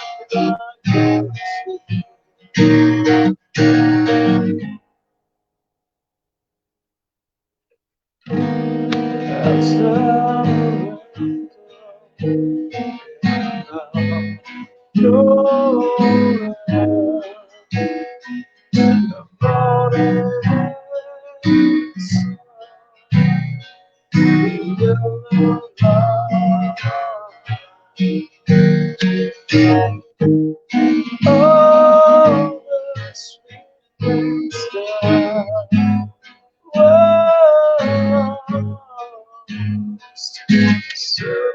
That's oh, the sweet star.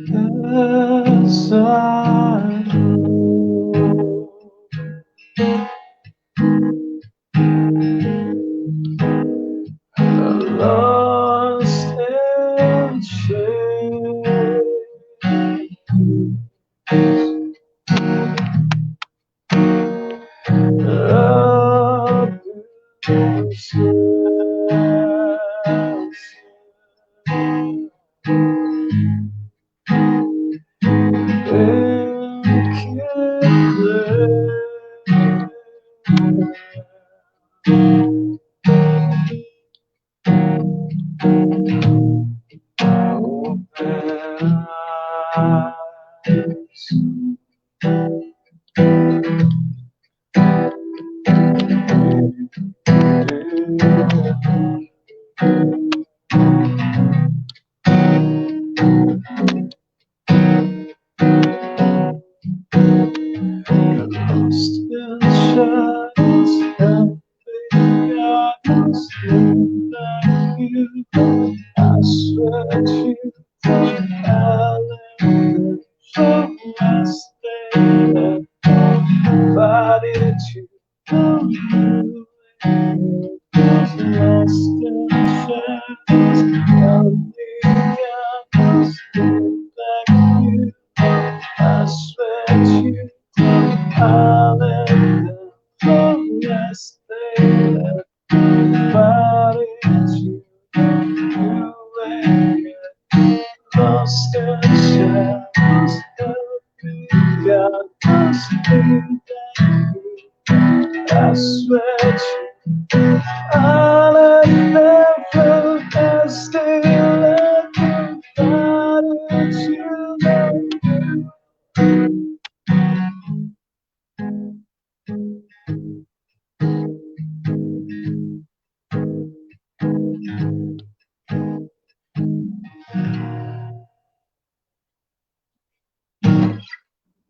Yes, I know. Lost in shame.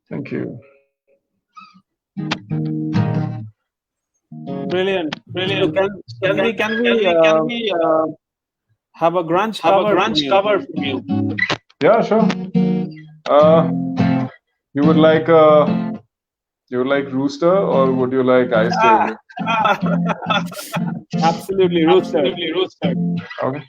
Thank you. Brilliant. So Brilliant. can we have a grunge Have a cover from grunge you? cover from you? Yeah, sure. Uh, you would like Rooster or would you like Ice Ah, Table? absolutely, Rooster. Absolutely, Rooster. Okay.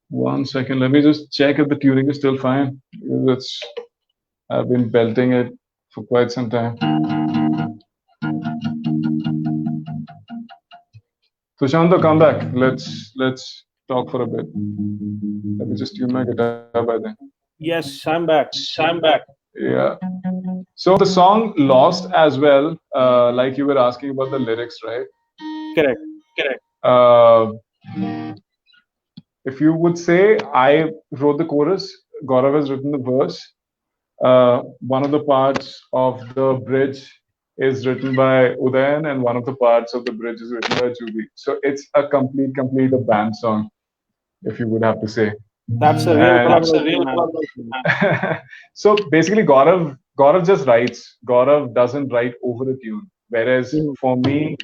One second. Let me just check if the tuning is still fine. Because I've been belting it for quite some time. Sushanta, come back. Let's talk for a bit. Let me just tune my guitar by then. Yes, I'm back. I'm back. Yeah. So the song Lost as well, like you were asking about the lyrics, right? Correct. Correct. If you would say I wrote the chorus, Gaurav has written the verse. One of the parts of the bridge is written by Udayan, and one of the parts of the bridge is written by Juby. So it's a complete a band song, if you would have to say. That's a real And that's a collaboration, real man. problem. So basically, Gaurav just writes. Gaurav doesn't write over the tune. Whereas Mhm. for me,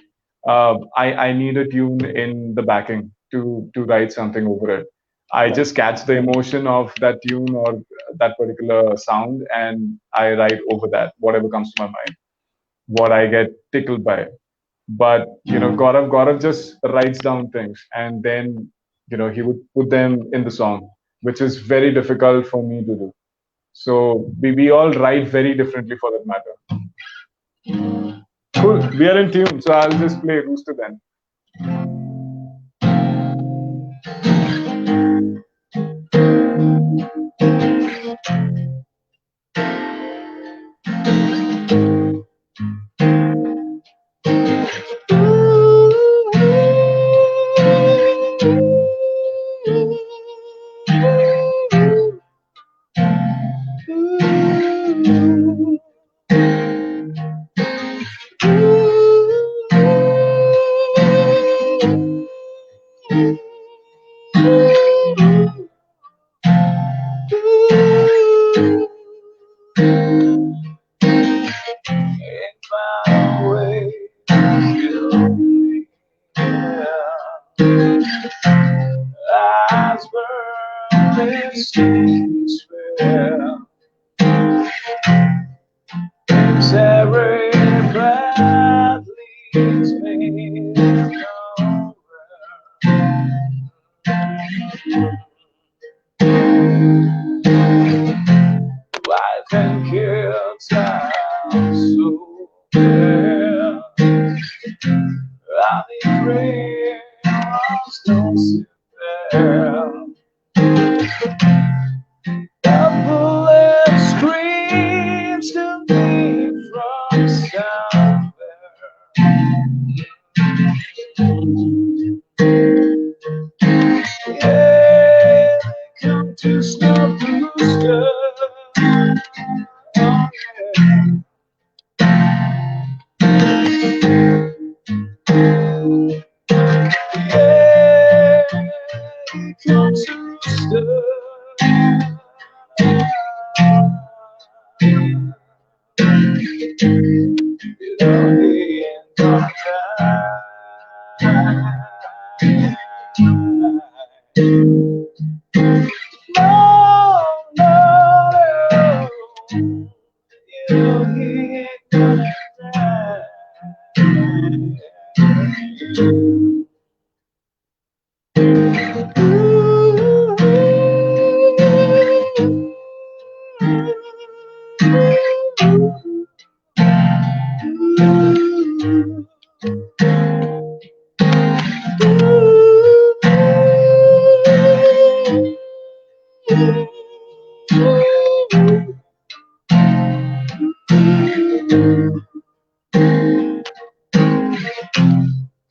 I need a tune in the backing to write something over it. I Right. just catch the emotion of that tune or that particular sound, and I write over that whatever comes to my mind, what I get tickled by. But Gaurav just writes down things, and then he would put them in the song, which is very difficult for me to do. So we all write very differently for that matter. Cool, we are in tune, so I'll just play Rooster then.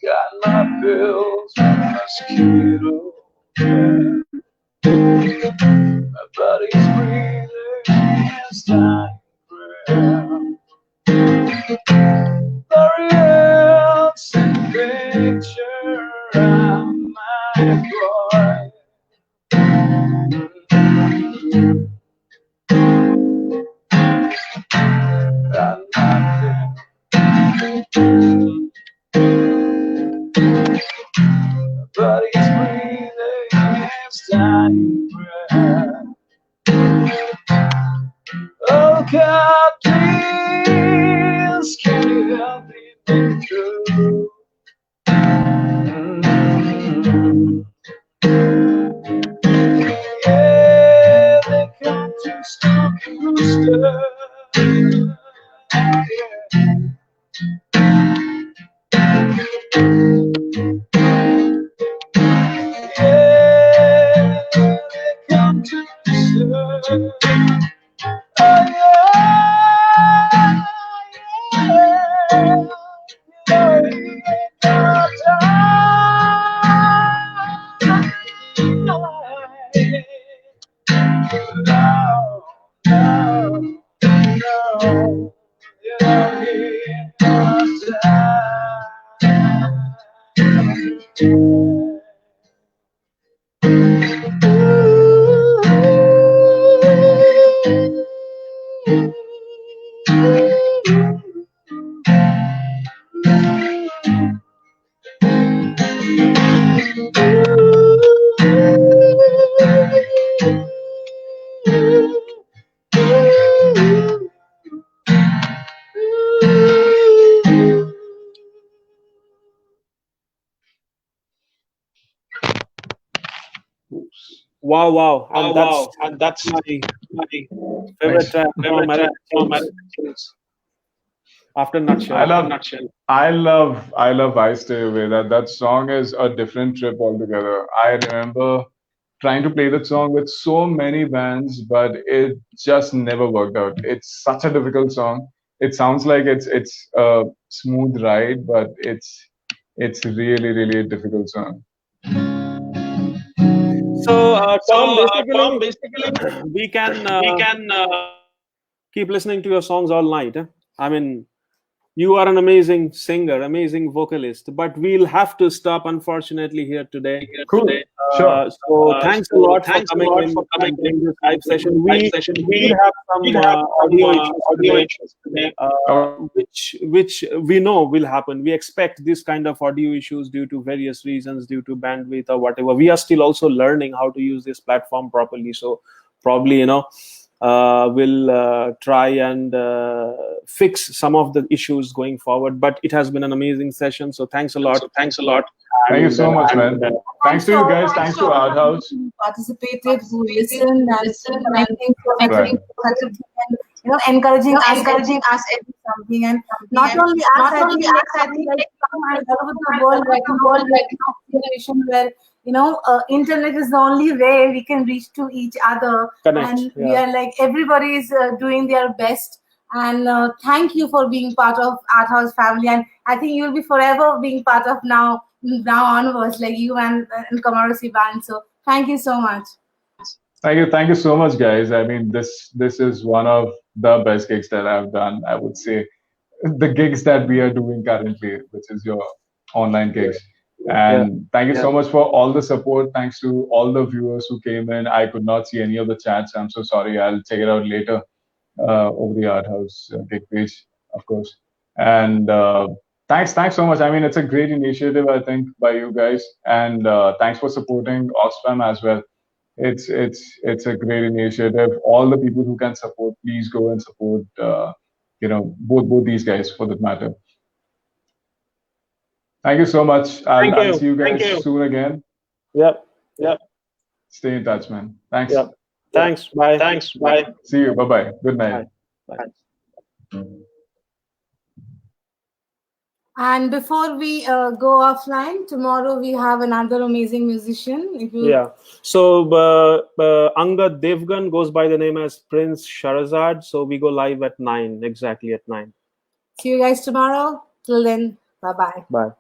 Got my bills from mosquito. My body's breathing his dying breath. Variants and picture of my boy. I'm but he's breathing his dying breath. Oh God, please, can you help me think through? Yeah, they come to stop the rooster. Yeah, they come to serve. Oh Wow, wow. And that's my favorite Thanks. track from American Kings after I Nutshell. love, I love "I Stay Away." That song is a different trip altogether. I remember trying to play that song with so many bands, but it just never worked out. It's such a difficult song. It sounds like it's a smooth ride, but it's really really a difficult song. So, Tom, So, Tom, basically, basically, we can we can. keep listening to your songs all night. I mean, you are an amazing singer, amazing vocalist, but we'll have to stop, unfortunately, here today. Cool. Sure. So thanks a So lot for thanks a coming lot in for coming and in doing this and live doing session. this live We session. did We have did some have some audio issues audio today, issues today. which we know will happen. We expect this kind of audio issues due to various reasons, due to bandwidth or whatever. We are still also learning how to use this platform properly. So probably, we'll try and fix some of the issues going forward. But it has been an amazing session. So thanks a lot. So thanks a lot. Thank you And so much, man. Thanks to you guys. Thanks to Art House. Who participated, who listened, and commenting for such Right. such a thing, and encouraging us, something, and not only us, I think like all over the world right now, we're like in a situation where internet is the only way we can reach to each other, Connect, and we yeah. are like everybody is doing their best. And thank you for being part of Art House family, and I think you'll be forever being part of now onwards, like you and Kamarosi band. So thank you so much. Thank you so much, guys. I mean, this is one of the best gigs that I've done. I would say the gigs that we are doing currently, which is your online gigs. Yeah. And thank you so much for all the support. Thanks to all the viewers who came in. I could not see any of the chats. I'm so sorry. I'll check it out later over the Art House gig page, of course. And thanks so much. I mean, it's a great initiative, I think, by you guys. And thanks for supporting Oxfam as well. It's a great initiative. All the people who can support, please go and support both these guys for that matter. Thank you so much. I'll see you guys soon again. Yep. Stay in touch, man. Thanks. Yep. Thanks. Bye. Bye. See you. Bye-bye. Good night. Bye. And before we go offline, tomorrow we have another amazing musician. If you Yeah. So Angad Devgan goes by the name as Prince Shahrazad. So we go live at 9, exactly at 9. see you guys tomorrow. Till then, bye-bye. Bye.